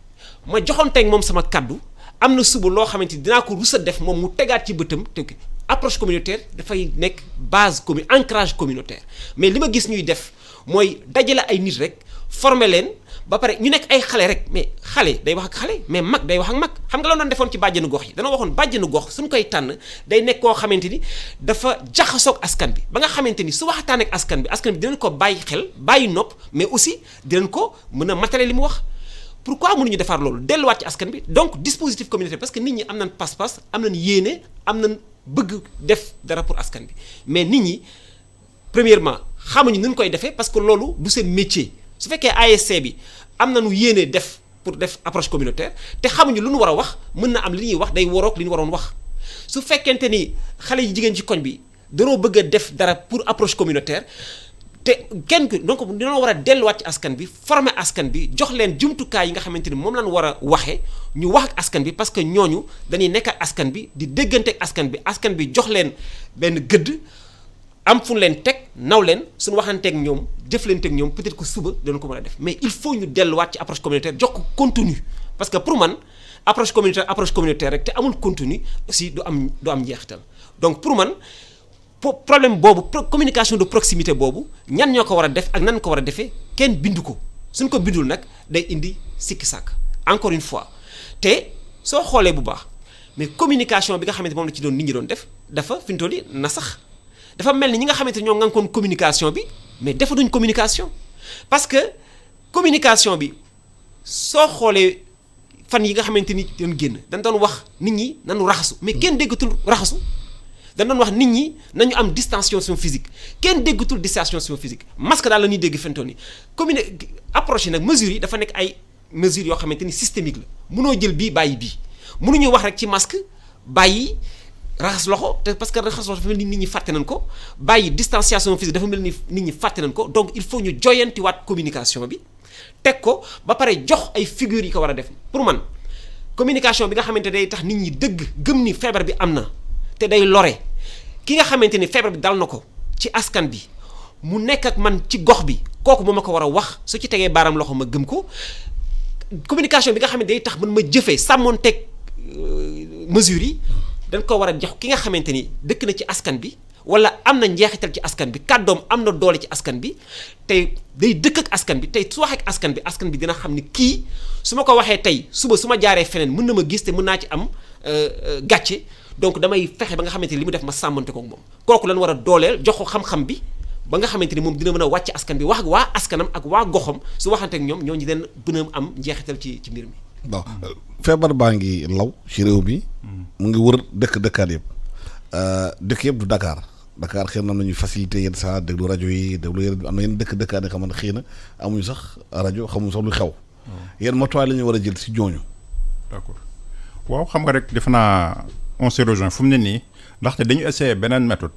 ma joxonteeg moom sama kaddu am na suba loo xamante ni dinaa ko rusa def moom mu tegaat ci bëtam te approche communautaire dafay nekk base ancrage communautaire mais li ma gis ñuy def mooy dajale ay nit rek former leen ba pare ñu nekk ay xale rek mais xale day wax ak xale mais mag day wax ak mag xam nga la doon defoon ci bàjjenu gox yi dana waxoon bàjjenu gox suñu koy tànn day nekk koo xamante ni dafa jaxasoog askan bi ba nga xamante ni su waxtaan ak askan bi dinañ ko bàyyi xel bàyyi nopp mais aussi dinañ ko mën a matale li mu wax pourquoi mënuñu defar loolu delluwaat ci askan bi donc dispositif communautaire parce que nit ñi am nañ pas-pas am nañ yéene am nañ bëgg def dara pour askan bi mais nit ñi premièrement xamuñu nu ñu koy defee parce que loolu du seen métier su fekkee ASC bi am nañu yéene def pour def approche communautaire te xamuñu lu ñu war a wax mën na am li ñuy wax day waroog li ñu waroon wax su fekkente ni xale yi jigéen ci koñ bi danoo bëgg a def dara pour approche communautaire te kenn donc dañoo war a delluwaat ci askan bi former askan bi jox leen jumtukaay yi nga xamante ni moom lañ war a waxee ñu wax ak askan bi parce que ñooñu dañuy nekk ak askan bi di déggante ak askan bi jox leen benn gëdd am fu ñu leen teg naw leen suñu waxanteeg ñoom jëflanteeg ñoom peut-être que suba dana ko mën a def mais il faut ñu delluwaat ci approche communautaire jox ko contenu parce que pour man approche communautaire rek te amul contenu aussi du am njeexital donc pour man problème boobu communication de proximité boobu ñan ñoo ko war a def ak nan ko war a defee kenn bindu ko suñ ko bindul nag day indi sikki sàkk encore une fois te soo xoolee bu baax mais communication bi nga xamante moom la ci doon nit ñi doon def dafa fi mu toll nii na sax dafa mel ni ñi nga xamante ñoo ngankoon communication bi mais defaduñ communication parce que communication bi soo xoolee fan yi nga xamante ni doon génn dañ doon wax nit ñi nañu raxasu mais kenn déggatul raxasu dañ doon wax nit ñi nañu am distanciation physique kenn déggatul distanciation physique masque daal la ñuy dégg fentoon ni approche yi nag mesures yi dafa nekk ay mesures yoo xamante ni systémique la mënoo jël bii bàyyi bii mënuñu wax rek ci masque bàyyi raxas loxo te parce que raxas loxo dafa mel ni nit ñi fàtte nañ ko bàyyi distanciation physique dafa mel ni nit ñi fàtte nañ ko donc il faut ñu joyantiwaat communication bi teg ko ba pare jox ay figures yi ko war a def pour man communication bi nga xamante day tax nit ñi dëgg gëm ni feebar bi am na te day lore ki nga xamante ni feebar bi dal na ko ci askan bi mu nekk ak man ci gox bi kooku moo ma ko war a wax su ci tegee baaraam loxo ma gëm ko communication bi nga xam ne day tax man ma jëfee sàmmoon teg mesures yi dañ ko war a jox ki nga xamante ni dëkk na ci askan bi wala am na njeexital ci askan bi kàddoom am na doole ci askan bi tey day dëkk ak askan bi tey su waxee ak askan bi dina xam ni kii su ma ko waxee tey suba su ma jaaree feneen mën na ma gis te mën naa ci am gàcce donc damay fexe ba nga xamante ni li mu def ma sàmmante ko moom kooku lañ war a dooleel jox ko xam-xam bi ba nga xamante ni moom dina mën a wàcc askan bi wax ak waa askanam ak waa goxam su waxante ak ñoom ñooñu den gën a am njeexital ci mbir mi. bon feebar baa ngi law ci réew mi mu ngi wër dëkkaat yëpp dëkk yëpp du Dakar xëy na am nañu facilité yenn saa déglu rajo yi déglu yenn am na yenn dëkkaat yi xamante xëy na amuñu sax rajo xamuñu sax lu xew. yenn matuwaay la ñu war a jël si ñooñu. d'accord waaw xam nga rek defe naa on se rejoint fu mu ne nii ndaxte dañu essayé beneen méthode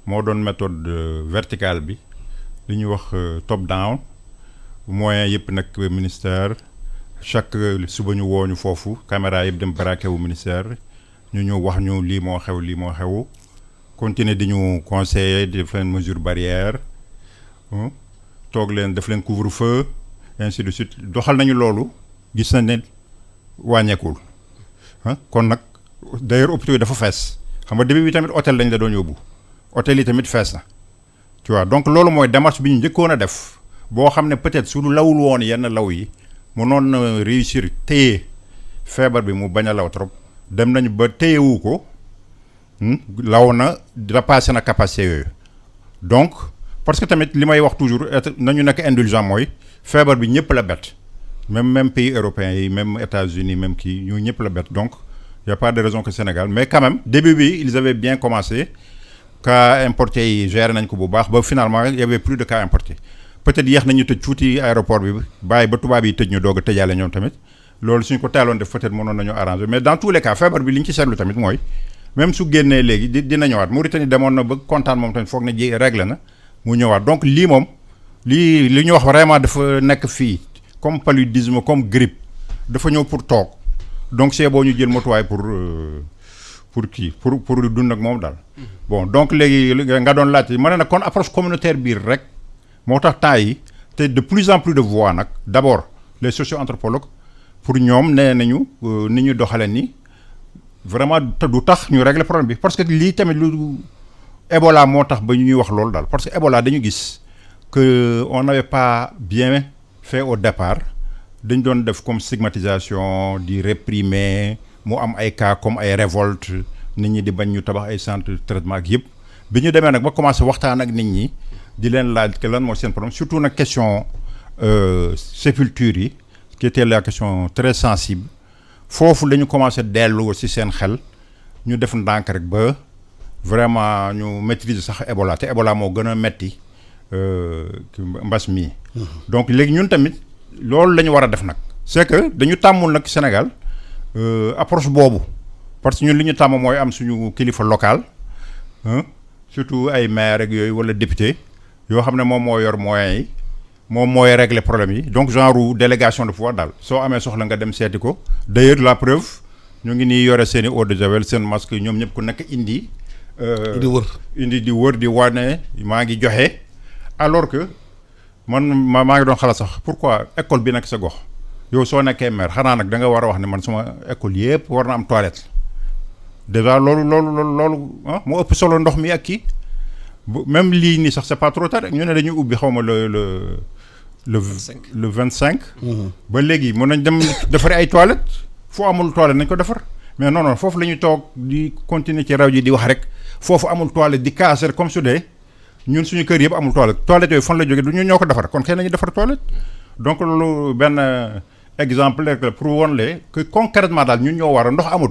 moo doon méthode verticale bi li ñuy wax top down moyen yëpp nag ministère chaque suba ñu woo ñu foofu caméra yëpp dem braqué wu ministère ñu ñëw wax ñu lii moo xew continuer di ñu conseiller di def leen mesure barrière toog leen def leen couvre-feu ainsi de suite doxal nañu loolu gis nañ ne wàññeekul kon nag d'ailleurs hôpitaux yi dafa fees xam nga début bi tamit hôtel lañ la doon yóbbu hôtel yi tamit fees na tu vois donc loolu mooy démarche bi ñu njëkkoon a def boo xam ne peut-être su lawul woon yenn law yi mënoon na réussir téye feebar bi mu bañ a law trop dem nañu ba téyewu ko law na dépassé na capacité yooyu donc parce que tamit li may wax toujours nañu nekk indulgent mooy feebar bi ñëpp la bett même pays européens yi même États-Unis même kii ñu ñëpp la bett donc y a pas de raison que Sénégal mais quand même début bi ils avaient bien commencé cas importés yi géré nañ ko bu baax ba finalement y avait plus de cas importés peut-être yéex nañu tëj tuuti aéroport bi bàyyi ba tubaab yi tëj ñu doog a tëjaale ñoom tamit loolu suñ ko teeloon def peut-être mënoon nañu arranger mais dans tous les cas feebar bi li ñu ci seetlu tamit mooy même su génnee léegi dina ñëwaat Mauritanie demoon na ba kontaan moom tamit foog ne ji réglé na mu ñëwaat donc lii moom li ñu wax vraiment dafa nekk fii comme paludisme comme grippe dafa ñëw pour toog donc c'est boo ñu jël motuwaay pour dund ak moom daal. bon donc léegi nga doon laajte ma ne nag kon approche communautaire biir rek moo tax temps yi te de plus en plus de voix nag d'abord les socio-anthropologues pour ñoom nee nañu ni ñu doxale ni vraiment te du tax ñu régler problème bi parce que lii tamit lu Ebola moo tax ba ñuy wax loolu daal parce que Ebola dañu gis que on n'avait pas bien fait au départ dañ doon def comme stigmatisation di réprimer mu am ay cas comme ay révolte nit ñi di bañ ñu tabax ay centre de traitement ak yëpp bi ñu demee nag ba commencé waxtaan ak nit ñi di leen laaj que lan moo seen problème surtout nag question sépulture yi qui était la question très sensible foofu la ñu commencé dellu ci seen xel ñu def ndànk rek ba vraiment ñu maîtriser sax Ebola te Ebola moo gën a metti mbas mii. donc léegi ñun tamit loolu la ñu war a def nag. c'est que dañu tàmmul nag Sénégal approche boobu parce que ñun li ñu tàmm mooy am suñu kilifa local surtout ay maire ak yooyu wala député yoo xam ne moom moo yor moyens yi moom mooy régler problème yi donc genre délégation de pouvoir daal soo amee soxla nga dem seeti ko d'ailleurs la preuve ñu ngi nii yore seen i eau de javel seen masque ñoom ñëpp ku nekk indi. di wër di wane maa ngi joxe alors que man maa ngi doon xalaat sax pourquoi école bi nag sa gox yow soo nekkee maire xanaa nag da nga war a wax ne man sama école yëpp war na am toilette déjà loolu moo ëpp solo ndox mi ak kii même lii nii sax c'est pas trop tard ñu ne dañuy ubbi xaw ma le 25. ba léegi mën nañ dem defari ay toilettes foo amul toilette nañ ko defar mais non foofu la ñuy toog di continuer ci raw ji di wax rek foofu amul toilette di casser comme su dee ñun suñu kër yëpp amul toilette yooyu fan la jógee du ñu ñoo ko defar kon xëy nañu defar toilette donc loolu benn exemple rek la pour won le que concrètement daal ñun ñoo war a ndox amul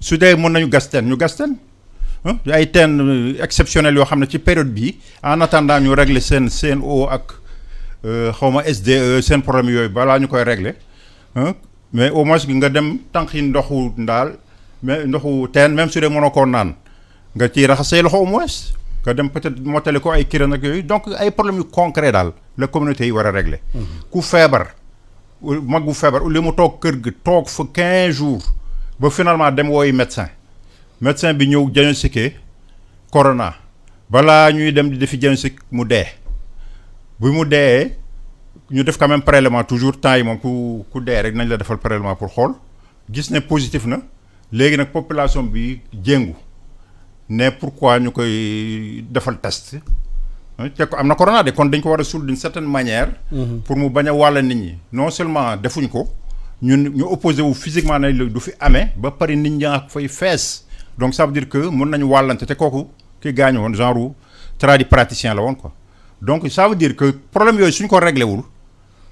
su dee mën nañu gas teen ñu gas teen ay teen exceptionnel yoo xam ne ci période bii en attendant ñu régler seen CNO ak xawma SDE seen problème yooyu balaa ñu koy régler mais au moins nga dem tànk yi ndoxu ndaal mais ndoxu teen même su dee mënoo koo naan nga ciy raxas say loxo au moins nga dem peut-être mottali ko ay kirén ak yooyu donc ay problèmes yu concret daal la communauté yi war a régler ku feebar mag bu feebar li mu toog kër gi toog fa 15 jours ba finalement dem wooyu médecin bi ñëw diagnostiqué corona balaa ñuy dem di defi diagnostic mu dee bu mu dee ñu def quand même prélèvement toujours temps yi moom ku dee rek nañ la defal prélèvement pour xool gis ne positif na léegi nag population bi jéngu ne pourquoi ñu koy defal test te ko am na corona de kon dañ ko war a suul d'une certaine manière pour mu bañ a wàll nit ñi non seulement defuñ ko ñu opposé wu physiquement ne du fi amee ba pare nit ñaa fay fees donc ça veut dire que mun nañu wàllante te kooku ki gaañu woon genre tradipraticien la woon quoi donc ça veut dire que problème yooyu suñ ko réglé wul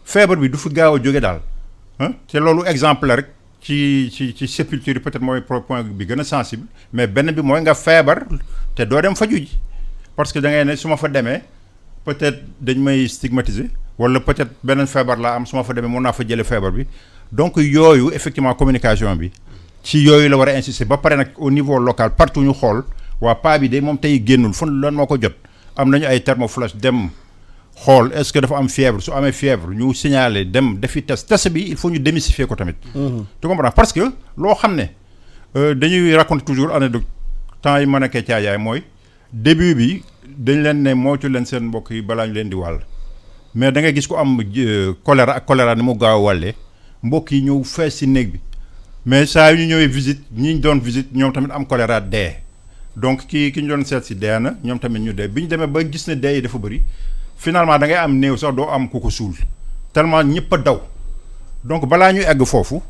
feebar bi du fi gaaw a jóge daal te loolu exemple la rek ci sépulture yi peut-être mooy point bi gën a sensible mais benn bi mooy nga feebar te doo dem faju ji parce que da ngay ne su ma fa demee peut-être dañ may stigmatiser wala peut-être beneen feebar laa am su ma fa demee mën naa fa jële feebar bi donc yooyu effectivement communication bi ci yooyu la war a insister ba pare nag au niveau local partout ñu xool waa paa bi de moom tey génnul fan lan moo ko jot am nañu ay thermoflash dem xool est-ce que dafa am fièvre su amee fièvre ñu signaler dem defi test bi il faut ñu démystifier ko tamit tu comprends parce que loo xam ne dañuy raconter toujours anecdote temps yi ma nekkee caajaay mooy début bi dañ leen ne moytu leen seen mbokk yi balaa ñu leen di wàll mais da ngay gis ko am choléra ak choléra ni mu gaaw a wàllee mbokk yi ñëw fees si néeg bi mais saa yu ñu ñëwee visite ñi ñu doon visite ñoom tamit am choléra dee donc ki ñu doon seet si dee na ñoom tamit ñu dee bi ñu demee ba gis ne dee yi dafa bëri finalement da ngay am néew sax doo am ku ko suul tellement ñëpp a daw donc balaa ñuy egg foofu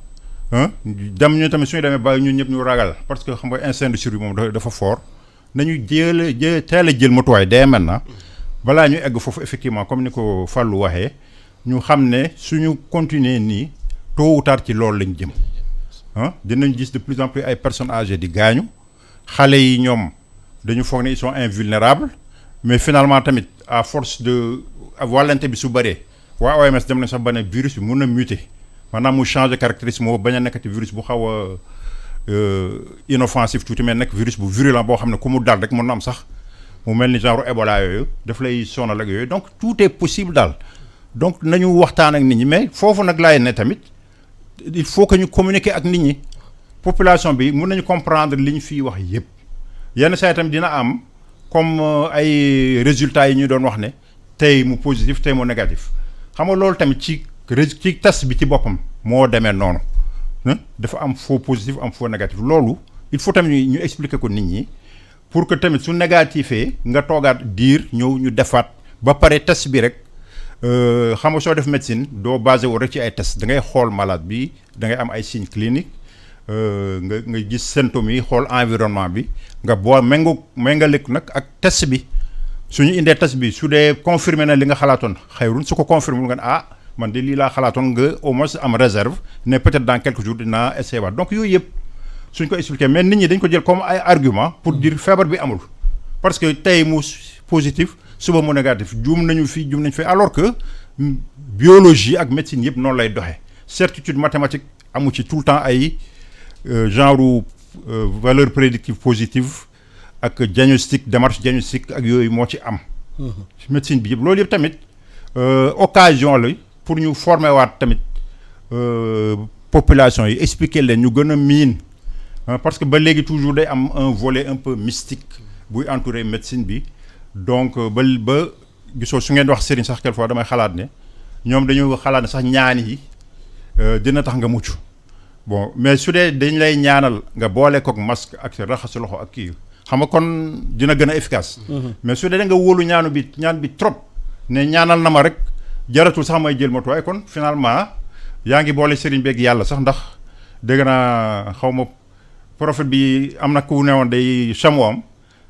dem ñu tamit suñu demee ba ñun ñëpp ñu ragal parce que xam nga instinct de survie moom dafa fort nañu teel a jël matuwaay dès maintenant balaa ñu egg foofu effectivement comme ni ko Fallou waxee ñu xam ne suñu continuer nii tôt ou tard ci loolu lañ jëm dinañ gis de plus en plus ay personnes âgées di gaañu xale yi ñoom dañu foog ne ils sont invulnérables mais finalement tamit à force de wàllante bi su bëree waa OMS dem na sax ba ne virus bi mun na muter maanaam mu changer caractéristique moo bañ a nekkati virus bu xaw a inoffensif tuuti mais nekk virus bu virulent boo xam ne ku mu dal rek mun na am sax mu mel ni genre Ebola yooyu daf lay sonal ak yooyu donc tout est possible daal donc nañu waxtaan ak nit ñi mais foofu nag laay ne tamit il faut que ñu communiquer ak nit ñi population bi mun nañu comprendre li ñu fiy wax yépp yenn saa itam dina am comme ay résultats yi ñu doon wax ne tey mu positif tey mu négatif xam nga loolu tamit ci test bi ci boppam moo demee noonu dafa am faux positif am faux négatif loolu il faut tamit ñu expliquer ko nit ñi pour que tamit su négatifee nga toogaat diir ñëw ñu defaat ba pare test bi rek xam nga soo def médecine doo basé wu rek ci ay test da ngay xool malade bi da ngay am ay signes cliniques nga gis symptômes yi xool environnement bi nga boo méngaleku nag ak test bi suñu indee test bi su dee confirmé na li nga xalaatoon xayrun su ko confirmé nga ne man de lii laa xalaatoon nga au moins am réserve ne peut-être dans quelques jours dinaa essayer waat donc yooyu yëpp suñ ko expliquer mais nit ñi dañ ko jël comme ay argument pour dire feebar bi amul parce que tey mu positif suba mu négatif juum nañu fii juum nañu fi alors que biologie ak médecine yëpp noonu lay doxee certitude mathématique amu ci tout le temps ay genre valeur prédictive positive ak diagnostic démarche diagnostique ak yooyu moo ci am. médecine bi yëpp loolu yëpp tamit occasion la pour ñu former waat tamit population yi expliquer leen ñu gën a miin parce que ba léegi toujours day am un volet un peu mystique buy entourer médecine bi donc ba gisoo su ngeen wax sëriñ sax quelquefois damay xalaat ne ñoom dañu xalaat ne sax ñaan yi dina tax nga mucc bon mais su dee dañ lay ñaanal nga boole kook masque ak raxas loxo ak kii xam nga kon dina gën a efficace. mais su dee da nga wóolu ñaan bi trop ne ñaanal na ma rek jaratul sax may jël matuwaay kon finalement yaa ngi boole sëriñ beeg yàlla sax ndax dégg naa xaw ma prophète bi am na ku newoon day chameau am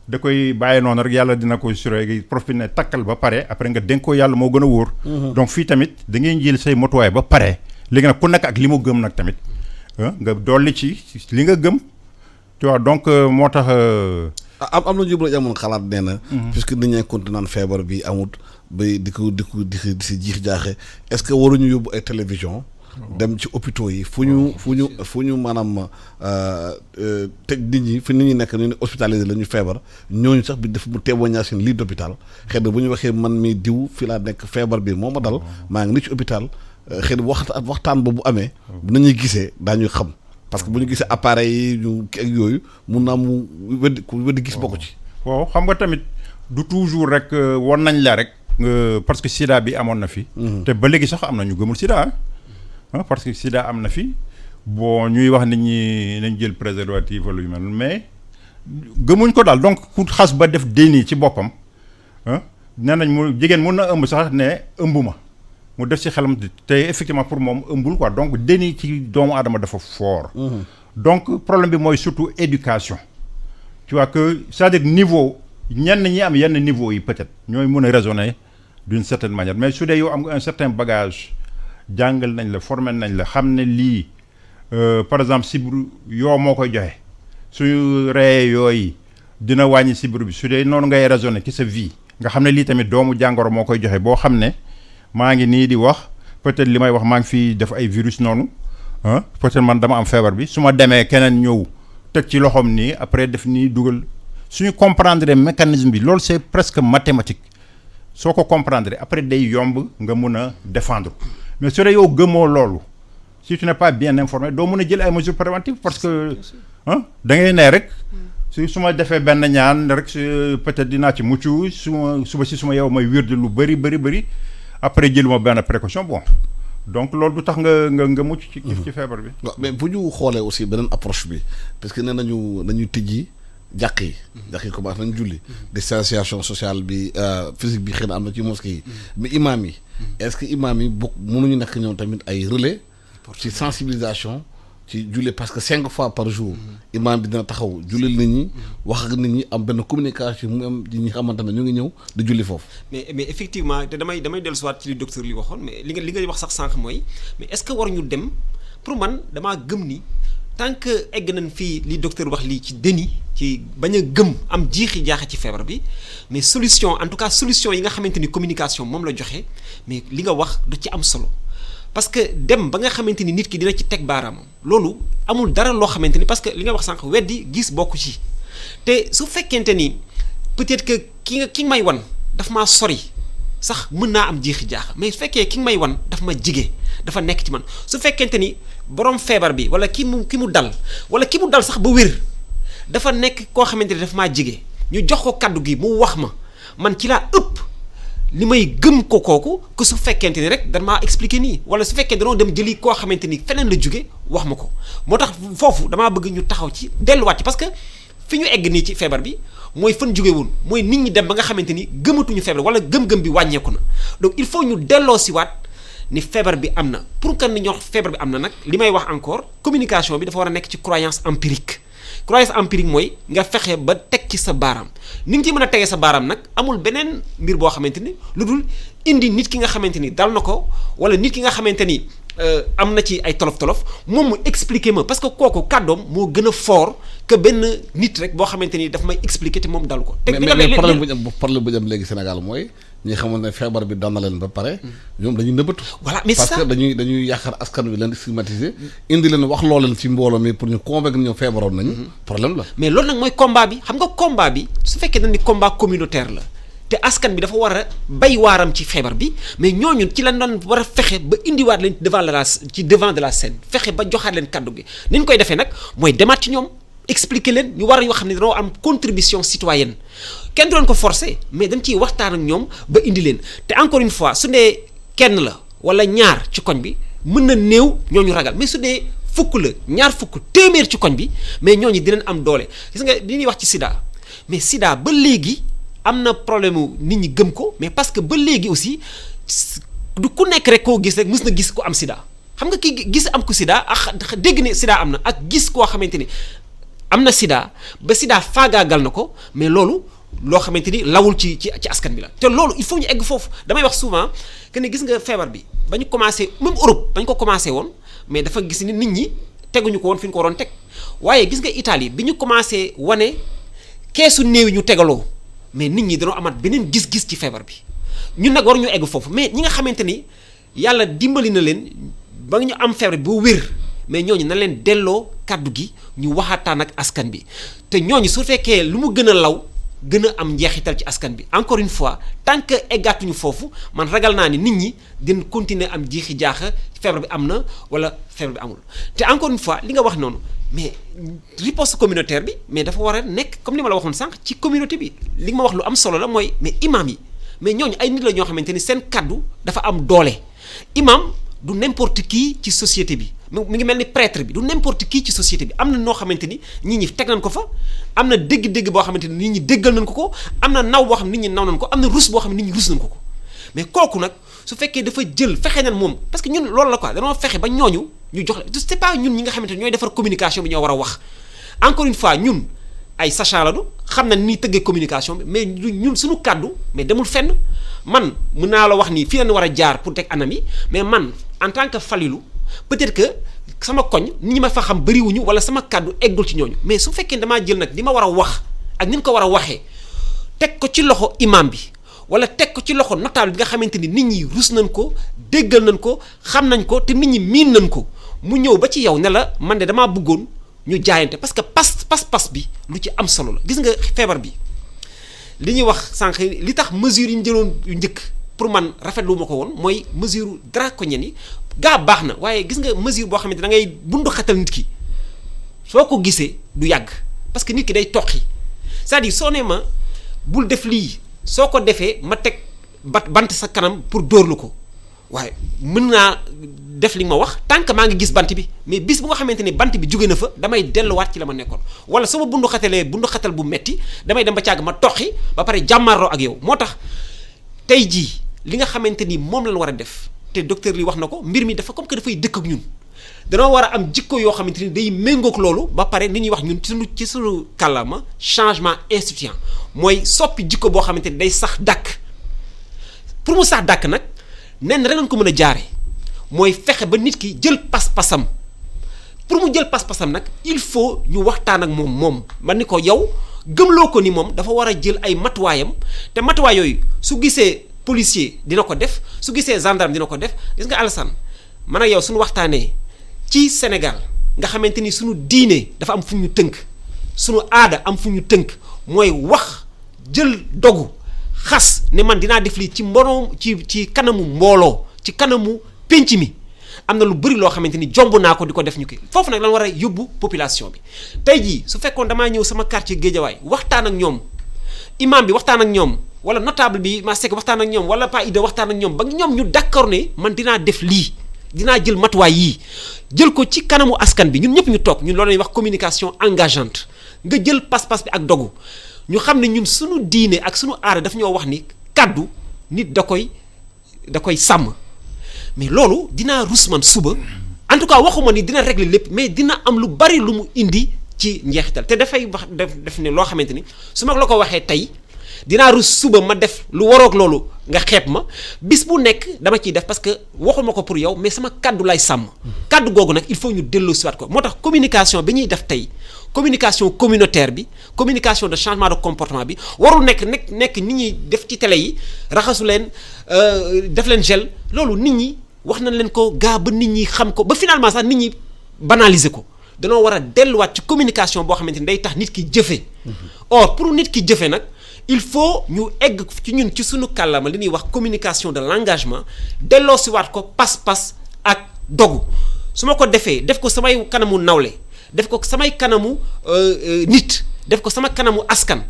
da koy bàyyi noonu rek yàlla dina ko surveiller prophète ne takkal ba pare après nga dénk ko yàlla moo gën a wóor. donc fii tamit da ngay jël say matuwaay ba pare léegi nag ku nekk ak li mu gëm nag tamit nga dolli ci li nga gëm tu vois donc moo tax. am na jublu amoon xalaat nee na. puisque nit ñee continué feebar bi amut ba di si jiix jaaxe est-ce que waruñu yóbbu ay télévision. dem ci hôpitaux yi fu ñu maanaam tëj nit ñi fu nit ñi nekk ñu ne hospitalisé la ñu feebar ñooñu sax bi def mu témoignage seen lit d'hôpital xëy na bu ñu waxee man mi diw fi laa nekk feebar bi moo ma dal maa ngi ni ci hôpital xëy na waxtaan ba bu amee bu nañuy gisee daañuy xam parce que bu ñu gisee appareil yi ñu ak yooyu mun naa mu weddi gis bokk ci. waaw xam nga tamit du toujours rek won nañ la rek parce que sida bi amoon na fi. te ba léegi sax am na ñu gëmul sida parce que sida am na fi bon ñuy wax nit ñi nañ jël préservatif wala yu mel mais gëmuñ ko daal donc ku xas ba def déni ci boppam nee nañ mu jigéen mun na ëmb sax ne ëmbuma mu def ci xelam te effectivement pour moom ëmbul quoi donc déni ci doomu aadama dafa fort. donc problème bi mooy surtout éducation. tu vois que c'est-à-dire niveau ñenn ñi am yenn niveau yi peut-être ñooy mën a raisonner d'une certaine manière mais su dee yow am nga un certain bagage. jàngal nañ la formé nañ la xam ne lii par exemple sibiru yoo moo koy joxe suñu reyee yooyu dina wàññi sibiru bi su dee noonu ngay raisonner ci sa vie nga xam ne lii tamit doomu jàngoro moo koy joxe boo xam ne maa ngi nii di wax peut-être li may wax maa ngi fii def ay virus noonu peut-être man dama am feebar bi su ma demee keneen ñëw teg ci loxoom nii après def nii dugal suñu comprendre mécanisme bi loolu c'est presque mathématique soo ko comprendre après day yomb nga mun a défendre mais su dee yow gëmoo loolu si tu n'es pas bien informé doo mën a jël ay mesures préventives parce que da ngay ne rek su ma defee benn ñaan rek peut-être dinaa ci mucc suba si suma yow may wér de lu bëri après jëluma benn précaution bon donc loolu du tax nga mucc ci feebar bi. waaw mais bu ñu xoolee aussi beneen approche bi parce que nee nañu tijji jàkk yi commencé nañ julli distanciation sociale bi physique bi xëy na am na ci mosquée yi mais imam yi est-ce que imam yi bokk mënuñu nekk ñoom tamit ay relais ci sensibilisation ci julli parce que 5 fois par jour imam bi dina taxaw jullil nit ñi wax ak nit ñi am benn communication mu am ñi xamante ne ñu ngi ñëw di julli foofu mais effectivement te damay dellusiwaat ci li docteur li waxoon mais li nga wax sax sànq mooy mais est-ce que war ñu dem pour man damaa gëm ni tant que egg nañ fii li docteur wax lii ci déni ci bañ a gëm am jiixi jaaxe ci feebar bi mais solution en tout cas solution yi nga xamante ni communication moom la joxe mais li nga wax du ci am solo parce que dem ba nga xamante ni nit ki dina ci teg baaraamam loolu amul dara loo xamante ni parce que li nga wax sànq weddi gis bokku ci te su fekkente ni peut-être que ki may wan daf maa sori sax mën naa am jiixi jaaxa mais su fekkee ki may wan daf ma jige dafa nekk ci man su fekkente ni borom feebar bi wala ki mu dal wala ki mu dal sax ba wér dafa nekk koo xamante ni daf maa jige ñu jox ko kaddu gi mu wax ma man ci laa ëpp li may gëm ko kooku que su fekkente ni rek dan maa expliquer nii wala su fekkee danoo dem jëli koo xamante ni feneen la jóge wax ma ko moo tax foofu damaa bëgg ñu taxaw ci delluwaat ci parce que fi ñu egg nii ci feebar bi mooy fan jóge woon mooy nit ñi dem ba nga xamante ni gëmatuñu feebar wala gëm-gëm bi wàññeeku na donc il faut ñu delloo si waat ni feebar bi am na pour que ni ñoo feebar bi am na nag li may wax encore communication bi dafa war a nekk ci croyance empirique croyance empirique mooy nga fexe ba teg ci sa baaraam ni nga ci mën a tegee sa baaraam nag amul beneen mbir boo xamante ni lu dul indi nit ki nga xamante ni dal na ko wala nit ki nga xamante ni am na ci ay tolof-tolof moom mu expliquer ma parce que kooku kàddoom moo gën a fort que benn nit rek boo xamante ni daf may expliquer te moom dalu ko. te mais problème bu ñu am léegi Sénégal mooy ñi xamoon ne feebar bi daan na leen ba pare. ñoom dañuy nëbbatu. voilà mais parce que dañuy yaakaar askan wi leen stigmatiser indi leen wax loo leen ci mbooloo mi pour ñu convaincre ñoom feebaroon nañu. problème la. mais loolu nag mooy combat bi xam nga combat bi su fekkee dañ ni combat communautaire la. te askan bi dafa war a bay waaram ci feebar bi mais ñooñu ci lañ doon war a fexe ba indiwaat leen devant de la scène fexe ba joxaat leen kaddu gi ni ñu koy defee nag mooy demaat ci ñoom expliquer leen ñu war a yoo xam ne dañoo am contribution citoyenne kenn du leen ko forcer mais dañ ciy waxtaan ak ñoom ba indi leen te encore une fois su dee kenn la wala ñaar ci koñ bi mën na néew ñooñu ragal mais su dee fukk la ñaar fukk téeméer ci koñ bi mais ñooñu dinañ am doole gis nga li ñuy wax ci sida mais sida ba léegi am na problème mu nit ñi gëm ko mais parce que ba léegi aussi du ku nekk rek koo gis rek mës na gis ko am sida xam nga ki gis am ku sida ak dégg ne sida am na ak gis koo xamante ni am na sida ba sida faagaagal na ko mais loolu loo xamante ni lawul ci askan bi la te loolu il faut ñu egg foofu damay wax souvent que ne gis nga feebar bi ba ñu commencé même Europe ba ñu ko commencé woon mais dafa gis ni nit ñi teguñu ko woon fi ñu ko waroon teg waaye gis nga Italie bi ñu commencé wane keesu néew yi ñu tegaloo mais nit ñi dañoo amaat beneen gis-gis ci feebar bi ñun nag waruñu egg foofu mais ñi nga xamante ni yàlla dimbali na leen ba ñu am feebar bi bu wér mais ñooñu na leen delloo kàddu gi ñu waxataan ak askan bi te ñooñu su fekkee lu mu gën a law gën a am njeexital ci askan bi encore une fois tant que eggaatuñu foofu man ragal naa ni nit ñi dina continuer am jiixi jaaxa feebar bi am na wala feebar bi amul te encore une fois li nga wax noonu mais riposte communautaire bi mais dafa war a nekk comme li ma la waxoon sànq ci communauté bi li ma wax lu am solo la mooy mais imam yi mais ñooñu ay nit la ñoo xamante ni seen kaddu dafa am doole imam du n'importe qui ci société bi mi ngi mel ni prêtre bi du n'importe qui ci société bi am na noo xamante ni nit ñi teg nañ ko fa am na dégg-dégg boo xamante ni nit ñi déggal nañ ko am na naw boo xam ne nit ñi naw nañ ko am na rus boo xam ne nit ñi rus nañ ko mais kooku nag su fekkee dafa jël fexe nañ moom parce que ñun loolu la quoi dañoo fexe ba ñooñu ñu jox la c'est pas ñun ñi nga xamante ni ñooy defar communication bi ñoo war a wax encore une fois ñun ay sachant la du xam na ni tëggee communication bi mais ñun suñu kàddu mais demul fenn man mën naa la wax ni fii lañ war a jaar pour teg anam yi mais man en tant que Falilou peut-être que sama koñ nit ñi ma fa xam bëriwuñu wala sama kàddu eggul ci ñooñu mais su fekkee damaa jël nag li ma war a wax ak ni ñu ko war a waxee teg ko ci loxo imam bi wala teg ko ci loxo notable bi nga xamante ni nit ñi rus nañ ko déggal nañ ko xam nañ ko te nit ñi miin nañ ko mu ñëw ba ci yow ne la man de damaa bëggoon ñu jaayante parce que pas bi lu ci am solo la gis nga feebar bi li ñuy wax sànq li tax mesures yi ñu jëloon yu njëkk pour man rafetlu ma ko woon mooy mesure draconienne yi gaa baax na waaye gis nga mesure boo xamante da ngay bundu xatal nit ki soo ko gisee du yàgg parce que nit ki day toqi c'est-à-dire soo nee ma bul def lii soo ko defee ma teg bant sa kanam pour dóorlu ko waaye mën naa def li ma wax tant que maa ngi gis bant bi mais bis bu nga xamante ni bant bi jóge na fa damay delluwaat ci la ma nekkoon wala sama bundu xatal bu metti damay dem ba càgg ma toqi ba pare jàmmarloo ak yow moo tax tey jii li nga xamante ni moom lañ war a def te docteur li wax na ko mbir mi dafa comme que dafay dëkk ak ñun danoo war a am jikko yoo xamante ni day méngoog loolu ba pare ni ñuy wax ñun ci suñu kàllaama changement instituant mooy soppi jikko boo xamante ni day sax dàkk pour mu sax dàkk nag nen rek lañ ko mën a jaare mooy fexe ba nit ki jël pas-pasam pour mu jël pas-pasam nag il faut ñu waxtaan ak moom man ni ko yow gëmloo ko ni moom dafa war a jël ay matuwaayam te matuwaay yooyu su gisee policier dina ko def su gisee gendarme dina ko def gis nga Alassane man ak yow suñu waxtaanee ci Sénégal nga xamante ni suñu diine dafa am fu ñu tënk suñu aada am fu ñu tënk mooy wax jël dogu xas ne man dinaa def lii ci ci kanamu mbooloo ci kanamu pénc mi am na lu bëri loo xamante ni jomb naa ko di ko def ñu ki foofu nag lan war a yóbbu population bi tey jii su fekkoon damaa ñëw sama quartier Guédiawaye waxtaan ak ñoom imam bi waxtaan ak ñoom wala notable bi ma sekk waxtaan ak ñoom wala Pa Ida waxtaan ak ñoom ba ñoom ñu d'accord ne man dinaa def lii dinaa jël matuwaay yii jël ko ci kanamu askan bi ñun ñëpp ñu toog ñun loolu lañuy wax communication engageante nga jël pas-pas bi ak dogu ñu xam ne ñun suñu diine ak suñu aada daf ñoo wax ni kaddu nit da koy sàmm mais loolu dinaa rus man suba en tout cas waxuma ni dina régler lépp mais dina am lu bari lu mu indi ci njeexital te dafay wax def ne loo xamante ni su ma la ko waxee tey dinaa rus suba ma def lu waroog loolu nga xeeb ma bis bu nekk dama ciy def parce que waxuma ko pour yow mais sama kaddu lay sàmm. kaddu googu nag il faut ñu delloosiwaat ko moo tax communication bi ñuy def tey communication communautaire bi communication de changement de comportement bi warul nekk nit ñi def ci télé yi raxasu leen def leen gel loolu nit ñi wax nañ leen ko gaa ba nit ñi xam ko ba finalement sax nit ñi banaliser ko danoo war a delluwaat ci communication boo xamante ni day tax nit ki jëfe or pour nit ki jëfe nag il faut ñu egg ci ñun ci suñu kàllaama li ñuy wax communication de l'engagement delloosiwaat ko pas-pas ak dogu su ma ko defee def ko samay kanamu nawle def ko samay kanamu nit def ko sama kanamu askan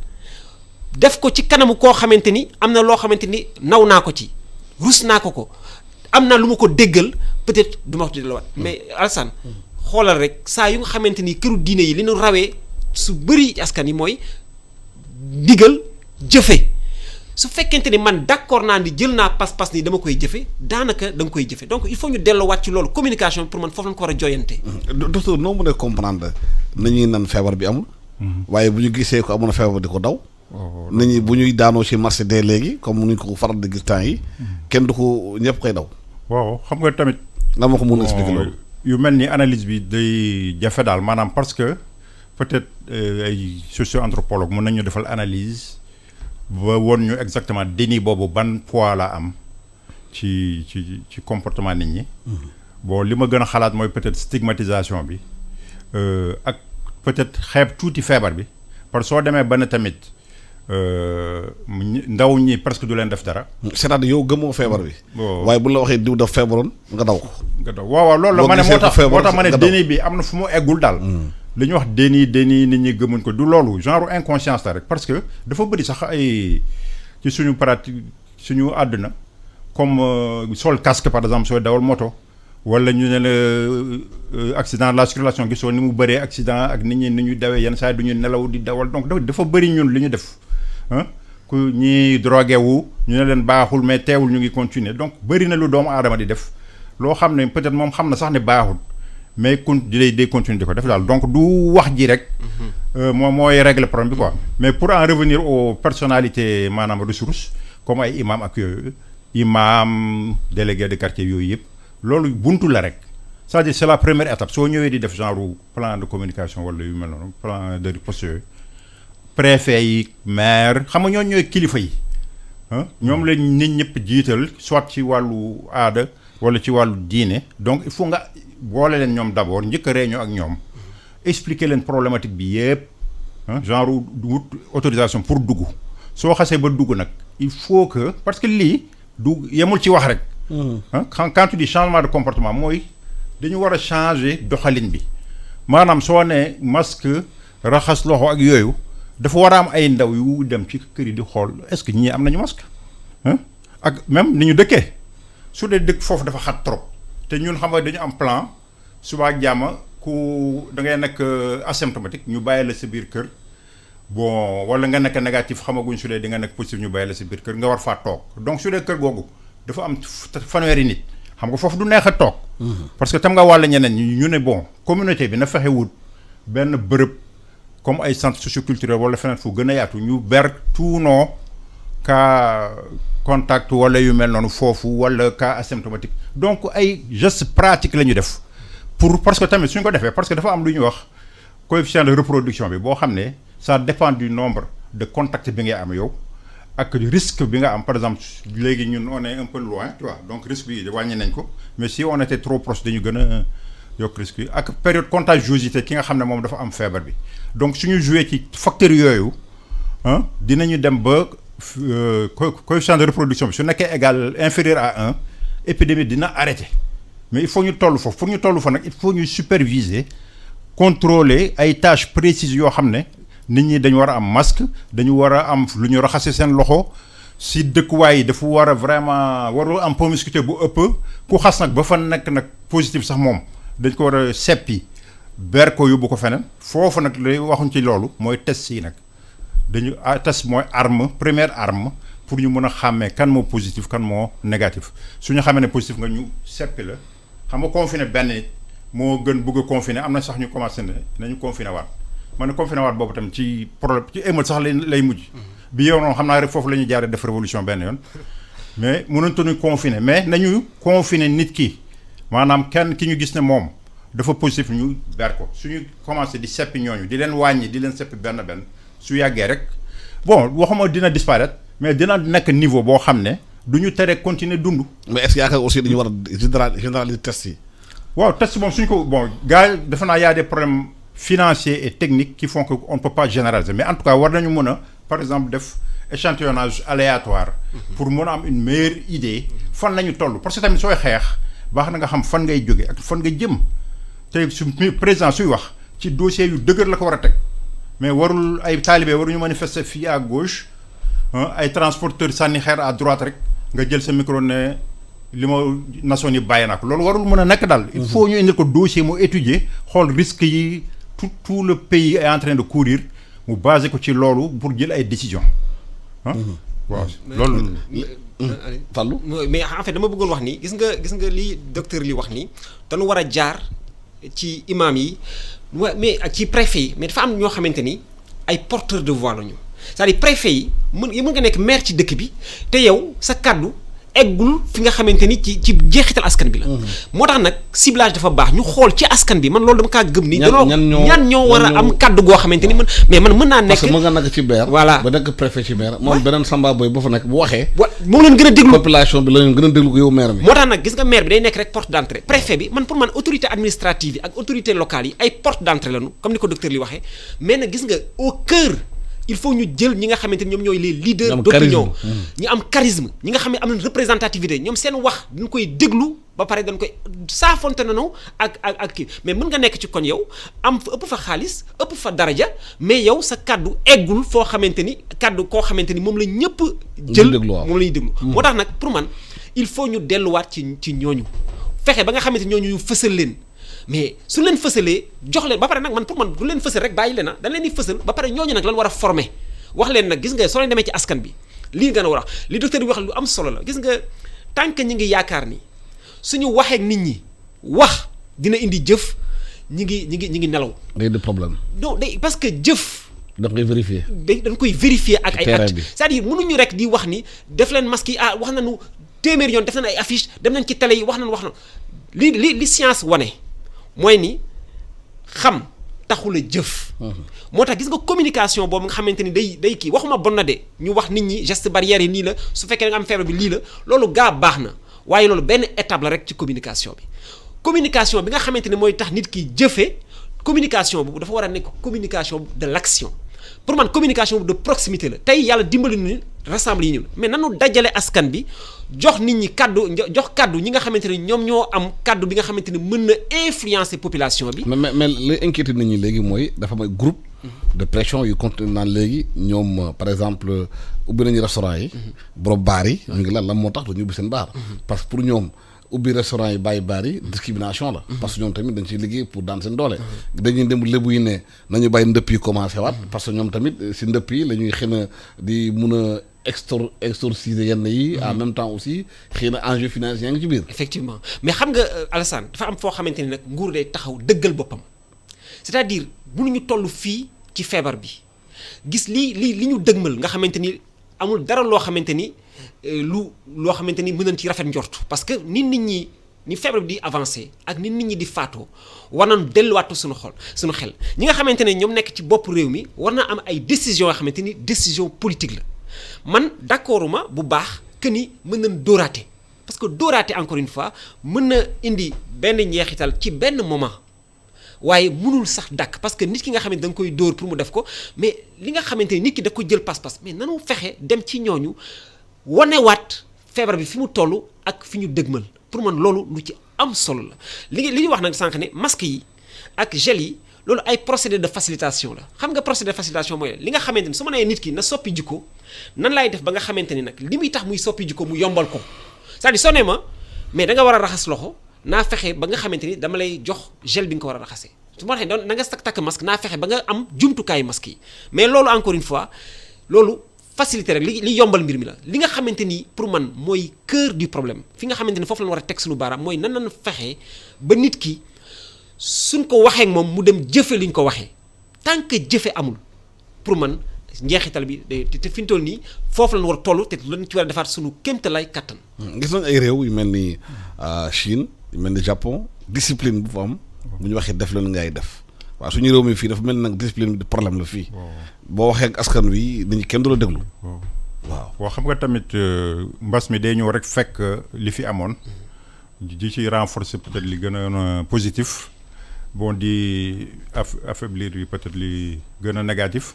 def ko ci kanamu koo xamante ni am na loo xamante ni naw naa ko ci rus naa ko am na lu ma ko déggal peut-être du ma wax di delluwaat mais Alassane xoolal rek saa yu nga xamante ni këru diine yi li ñu rawee su bëri askan yi mooy digal jëfe su fekkente ni man d'accord naa ni jël naa pas-pas ni dama koy jëfe daanaka da nga koy jëfe donc il faut ñu delluwaat ci loolu communication pour man foofu lañ ko war a jooyante. docteur noo mën a comprendre nañuy nan feebar bi amul. waaye bu ñu gisee ko amoon na feebar di ko daw. nit ñi bu ñuy daanoo ci marché dee léegi comme ni ñu ko faral di gis temps yi kenn du ko ñëpp koy daw. waaw xam nga tamit. nga ma ko mën a expliquer loolu. yu mel ni analyse bi day jafe daal maanaam parce que peut-être ay socio-anthropologue mën nañu defal analyse ba woon ñu exactement déni boobu ban poids la am ci comportement nit ñi. bon li ma gën a xalaat mooy peut-être stigmatisation bi ak peut-être xeeb tuuti feebar bi parce que soo demee ba ne tamit ndaw ñi presque du leen def dara. c'est-à-dire yow gëmoo feebar bi. waaye bu la waxee diw daf feebaroon nga daw ko. nga daw waaw loolu la ma ne moo tax ma ne déni bi am na fu mu eggul daal. li ñuy wax déni nit ñi gëmuñ ko du loolu genre inconscience la rek parce que dafa bëri sax ay ci suñu pratique suñu àdduna comme sol casque par exemple sooy dawal moto wala ñu ne la accident de la circulation gisoo ni mu bëree accident ak nit ñi ni ñuy dawee yenn saa yi du ñu nelaw di dawal donc dafa bëri ñun li ñu def ku ñi drogué wu ñu ne leen baaxul mais teewul ñu ngi continuer donc bëri na lu doomu aadama di def loo xam ne peut-être moom xam na sax ne baaxul mais day continuer di ko def daal donc du wax ji rek moom mooy régler problème bi quoi mais pour en revenir aux personnalités maanaam ressources comme ay imam ak yooyu imam délégué de quartier yooyu yëpp loolu buntu la rek c'est-à-dire c'est la première étape soo ñëwee di def genre plan de communication wala yu mel noonu plan de riposte yooyu préfet yi maire xam nga ñooñu ñooy kilifa yi ñoom la nit ñëpp jiital soit ci wàllu aada wala ci wàllu diine donc il faut nga boole leen ñoom d'abord njëkk a réunion ak ñoom expliquer leen problématique bi yëpp genre wut autorisation pour dugg soo xasee ba dugg nag il faut que parce que lii du yemul ci wax rek quand tu dis changement de comportement mooy dañu war a changer doxalin bi maanaam soo ne masque raxas loxo ak yooyu dafa war a am ay ndaw yu dem ci kër yi di xool est-ce que ñii am nañu masque ak même ni ñu dëkkee su dee dëkk foofu dafa xat trop te ñun xam nga dañu am plan suba ak jàmm ku da ngay nekk asymptomatique ñu bàyyi la sa biir kër bon wala nga nekk négatif xamaguñ su dee di nga nekk positif ñu bàyyi la sa biir kër nga war faa toog donc su dee kër googu dafa am fanweeri nit xam nga foofu du neex a toog. parce que tam nga wàll ñeneen ñu ne bon communauté bi na fexe wut benn bërëb comme ay centre socioculturel wala feneen fu gën a yaatu ñu ber tout non cas contact wala yu mel noonu foofu wala cas asymptomatique donc ay gestes pratiques la ñu def parce que tamit suñ ko defee parce que dafa am lu ñuy wax coefficient de reproduction bi boo xam ne ça dépend du nombre de contacts bi ngay am yow ak risque bi nga am par exemple léegi ñun on est un peu loin tu vois donc risque bi wàññi nañ ko mais si on était trop proche dañu gën a yokk risque yi ak période contagiosité ki nga xam ne moom dafa am feebar bi donc suñu joué ci facteurs yooyu dinañu dem ba coefficient de reproduction bi su nekkee égal inférieur à 1 épidémie dina arrêter mais il faut ñu toll foofu pour ñu toll fa nag il faut ñu superviser contrôler ay tâches précises yoo xam ne nit ñi dañu war a am masque dañu war a am lu ñu raxase seen loxo si dëkkuwaay yi dafa war a vraiment warul am promiscuité bu ëpp ku xas nag ba fa nekk nag positif sax moom dañ ko war a seppi ber ko yóbbu ko feneen foofu nag lay waxuñ ci loolu mooy test yi nag dañu test mooy première arme pour ñu mën a xàmmee kan moo positif kan moo négatif su ñu xamee ne positif nga ñu seppi la xam nga confiné benn nit moo gën bëgg a confiné am na sax ñu commencé ne nañu confiné waat ma ne confiné waat boobu tam ci problème ci émeute sax lay mujj. bi yow noonu xam naa rek foofu la ñuy jaaree def révolution benn yoon mais mënatuñu confiné mais nañu confiné nit ki maanaam kenn ki ñu gis ne moom dafa positif ñu ber ko suñu commencé di seppi ñooñu di leen wàññi di leen seppi benn su yàggee rek bon waxuma dina disparaître mais dina nekk niveau boo xam ne du ñu tere continuer dund. mais est-ce que yaakaar aussi dañu war a généraliser test yi. waaw test moom suñ ko bon gars yi defe naa y a des problèmes financiers et techniques qui font que on ne peut pas généraliser mais en tout cas war nañu mën a par exemple def échantillonnage aléatoire pour mën a am une meilleure idée fan lañu toll parce que tamit sooy xeex baax na nga xam fan ngay jóge ak fan nga jëm te su président suy wax ci dossier yu dëgër la ko war a teg mais warul ay talibé waruñu manifester fii à gauche ay transporteurs sànni xeer à droite rek nga jël sa micro ne li ma nation yi bàyyi naa ko loolu warul mën a nekk daal. il faut ñu indil ko dossier mu étudier xool risques yi tout le pays est en train de courir mu basé ko ci loolu pour jël ay décisions waaw loolu. Fallou mais en fait dama bëggoon wax ni gis nga li docteur li wax ni dañu war a jaar ci imam yi mais ak ci préfet yi mais dafa am ñoo xamante ni ay porteurs de voix lañu c'est-à-dire préfet yi mën nga nekk maire ci dëkk bi te yow sa kaddu eggul fi nga xamante ni ci jeexital askan bi la. moo tax nag ciblage dafa baax ñu xool ci askan bi man loolu dama kaa gëm ni. ñan ñoo war a am kaddu goo xamante ni mais man mën naa nekk. parce que mën nga nekk ci maire. voilà ba nekk préfet ci maire. moom beneen Samba Boy ba fa nekk bu waxee. moom leen gën a déglu population bi la leen gën a déglu ko yow maire bi. moo tax nag gis nga maire bi day nekk rek porte d'entrée préfet bi man pour man autorité administrative yi ak autorité locale yi ay porte d'entrée lañu comme ni ko docteur li waxee mais nag gis nga au cœur il faut ñu jël ñi nga xamante ni ñoom ñooy les leaders d'opinion ñi am charisme ñi nga xam ne am nañ représentativité ñoom seen wax dañ koy déglu ba pare dañ koy saafonte nañu ak kii mais mën nga nekk ci koñ yow am fa ëpp fa xaalis ëpp fa daraja mais yow sa kaddu eggul foo xamante ni kaddu koo xamante ni moom la ñëpp jël moom la ñuy déglu moo tax nag pour man il faut ñu delluwaat ci ñooñu fexe ba nga xamante ni ñooñu ñu fësal leen mais su leen fësalee jox leen ba pare nag man pour man du leen fësal rek bàyyi leen dañ leen di fësal ba pare ñooñu nag lan war a former wax leen nag gis nga soo leen demee ci askan bi lii nga war a wax li docteur bi wax lu am solo la gis nga tant que ñi ngi yaakaar ni suñu waxee ak nit ñi wax dina indi jëf ñi ngi nelaw. day de problème. non day parce que jëf. da nga koy vérifier. dañ koy vérifier ak ay actes c'est-à-dire mënuñu rek di wax ni def leen masque yi wax nañu téeméer yoon def nañ ay affiche dem nañ ci télé yi wax na li science wane. mooy ni xam taxul a jëf. moo tax gis nga communication boobu nga xamante ni day kii waxuma bon na de ñu wax nit ñi geste barrière yi nii la su fekkee da nga am feebar bi lii la loolu baax na waaye loolu benn étape la rek ci communication bi nga xamante ni mooy tax nit ki jëfee communication boobu dafa war a nekk communication de l'action pour man communication de proximité la tey yàlla dimbali ni rassemble yi ñu mais nanu dajale askan bi jox nit ñi jox kaddu ñi nga xamante ne ñoom ñoo am kaddu bi nga xamante ne mën na influencer population bi. mais li inquiété nit ñi léegi mooy dafa may groupe de pression yu continue naan léegi ñoom par exemple ubbi nañu restaurant yi. borom baar yi. ñu ngi lan moo tax dañu ubbi seen baar. parce que pour ñoom ubbi restaurant yi bàyyi baar yi discrimination la. parce que ñoom tamit dañ ciy liggéey pour daan seen doole. dañuy dem lébu yi ne nañu bàyyi ndëpp yi commencé waat. parce que ñoom tamit si ndëpp yi la ñuy xëy na di mun a extorciser yenn yi. en même temps aussi xëy na enjeu financier yaa ngi ci biir. effectivement mais xam nga Alassane dafa am foo xamante ni nag nguur day taxaw dëggal boppam c'est-à-dire mënuñu toll fii ci feebar bi gis li ñu dëgmal nga xamante ni amul dara loo xamante ni loo xamante ni mën nañ ci rafet njort parce que nit ñi ni feebar bi di avancé ak nit ñi di faatoo war nañ delluwaatu suñu xel ñi nga xamante ne ñoom nekk ci bopp réew mi war na am ay décisions yoo xamante ni décision politique la man d'accorduma bu baax que ni mën nañ dóoraate parce que dóoraate encore une fois mën na indi benn njeexital ci benn moment waaye mënul sax dàkk parce que nit ki nga xamante da nga koy dóor pour mu def ko mais li nga xamante ni nit ki da ko jël pas-pas mais nanu fexe dem ci ñooñu wanewaat feebar bi fi mu toll ak fi ñu dëgmal pour man loolu lu ci am solo la li ñu wax nag sànq ne masque yi ak gel yi loolu ay procédé de facilitation la xam nga procédé de facilitation mooy li nga xamante ni su ma nee nit ki na soppi jikko nan laay def ba nga xamante ni nag li muy tax muy soppi jikko mu yombal ko c'est-à-dire soo nee ma mais da nga war a raxas loxo naa fexe ba nga xamante ni dama lay jox gel bi nga ko war a raxasee su ma waxee da nga takk masque naa fexe ba nga am jumtukaayu masque yi mais loolu encore une fois loolu facilité rek li yombal mbir mi la li nga xamante ni pour man mooy cœur du problème fi nga xamante ni foofu la war a teg suñu baaraam mooy nan fexe ba nit ki suñ ko waxee ak moom mu dem jëfe li ñu ko waxee tant que jëfe amul pour man njeexital bi te fi ñu toll nii foofu lañ war a toll te lañ ci war a defaat suñu kéemtalaay kattan. gis nañ ay réew yu mel ni Chine yu mel ni Japon discipline bu fa am bu ñu waxee def leen ngay def waaw suñu réew mi fii dafa mel ni nag discipline bi problème la fii. boo waxee ak askan wi nit ñi kenn du la déglu. waaw xam nga tamit mbas mi day ñëw rek fekk li fi amoon di ci renforcer peut-être li gën a positif bon di affaiblir yi peut-être li gën a négatif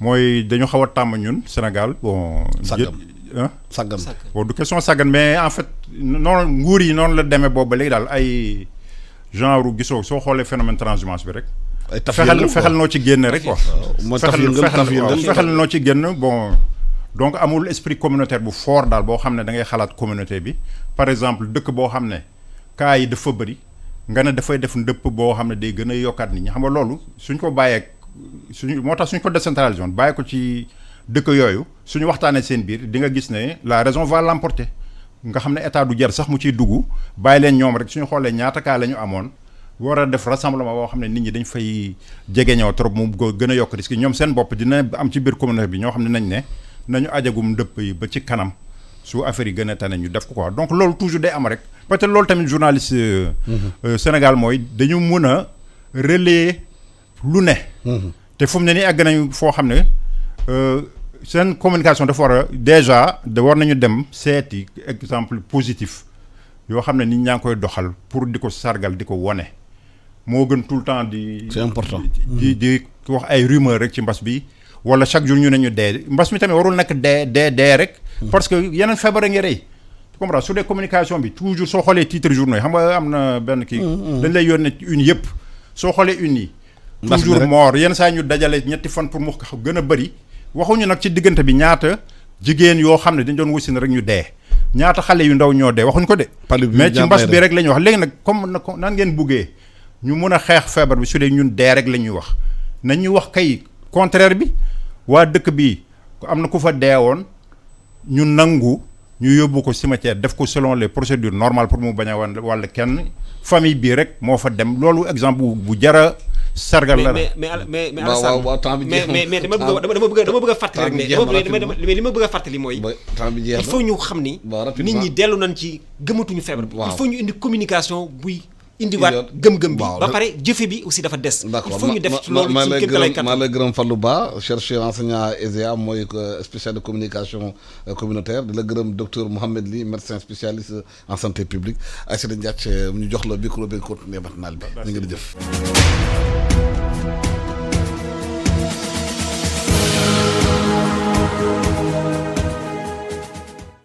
mooy dañu xaw a tàmm ñun Sénégal bon. sàggan bon du question sàggan mais en fait noonu nguur yi noonu la demee boobu ba léegi daal ay genre gisoo soo xoolee phénomène transhumance bi rek. fexel noo ci génn rek quoi. fexel noo ci génn bon. donc amul esprit communautaire bu fort daal boo xam ne da ngay xalaat communauté bi par exemple dëkk boo xam ne cas yi dafa bëri nga ne dafay def ndëpp boo xam ne day gën a yokkaat nit ñi xam nga loolu suñ ko bàyyee moo tax suñ ko décentralisé woon bàyyi ko ci dëkk yooyu suñu waxtaanee seen biir di nga gis ne la raison va l'emporter nga xam ne état du jar sax mu ciy dugg bàyyi leen ñoom rek suñu xoolee ñaata cas la ñu amoon war a def rassemblement boo xam ne nit ñi dañ fay jege ñëw trop mu gën a yokk risque ñoom seen bopp dina am ci biir communauté bi ñoo xam ne nañu ajagum ndëpp yi ba ci kanam su affaire yi gën a tane ñu def ko quoi donc loolu toujours day am rek peut-être loolu tamit journaliste Sénégal mooy dañu mën a relayer lu ne te fu mu ne nii àgg nañu foo xam ne seen communication dafa war a déjà war nañu dem seeti exemple positif yoo xam ne nit ñaa ngi koy doxal pour di ko sargal di ko wone moo gën tout le temps di c'est important di wax ay rumeur rek ci mbas bi wala chaque jour ñu ne ñu dee mbas mi tamit warul nekk dee rek. parce que yeneen feebar a ngi rey. tu comprends su dee communication bi toujours soo xoolee titre journaux yi xam nga am na benn kii. dañ lay yónnee une yëpp. soo xoolee une yi. toujours mort yenn saa ñu dajale ñetti fan pour mu gën a bëri. waxuñu nag ci diggante bi ñaata jigéen yoo xam ne dañ doon wasin rek ñu dee. ñaata xale yu ndaw ñoo dee waxuñu ko de. mais ci mbas bi rek la ñuy wax léegi nag comme nan ngeen buggee ñu mun a xeex feebar bi su dee ñun dee rek la ñuy wax nañ ñu wax kay contraire bi. waa dëkk bi am na ku fa deewoon ñu nangu ñu yóbbu ko cimetière def ko selon les procédures normales pour mu bañ a wàll kenn famille bii rek moo fa dem loolu exemple bu jara sargal la mais dama bëgg a fàttali rek mais li ma bëgg a fàttali mooy il faut ñu xam ni nit ñi dellu nañ ci gëmatuñu feebar bi il faut ñu indi communication buy indiwaat gëm-gëm bi ba pare jëfe bi aussi dafa des. il faut ñu def ci loolu ci kéemtalaay kattan maa lay gërëm Fallou Ba chercheur enseignant ESEA mooy spécial de communication communautaire di la gërëm docteur Mohamed Ly médecin spécialiste en santé publique Aïssata Ndiathie ñu jox la micro bi continuer matinal bi ñu ngi di jëf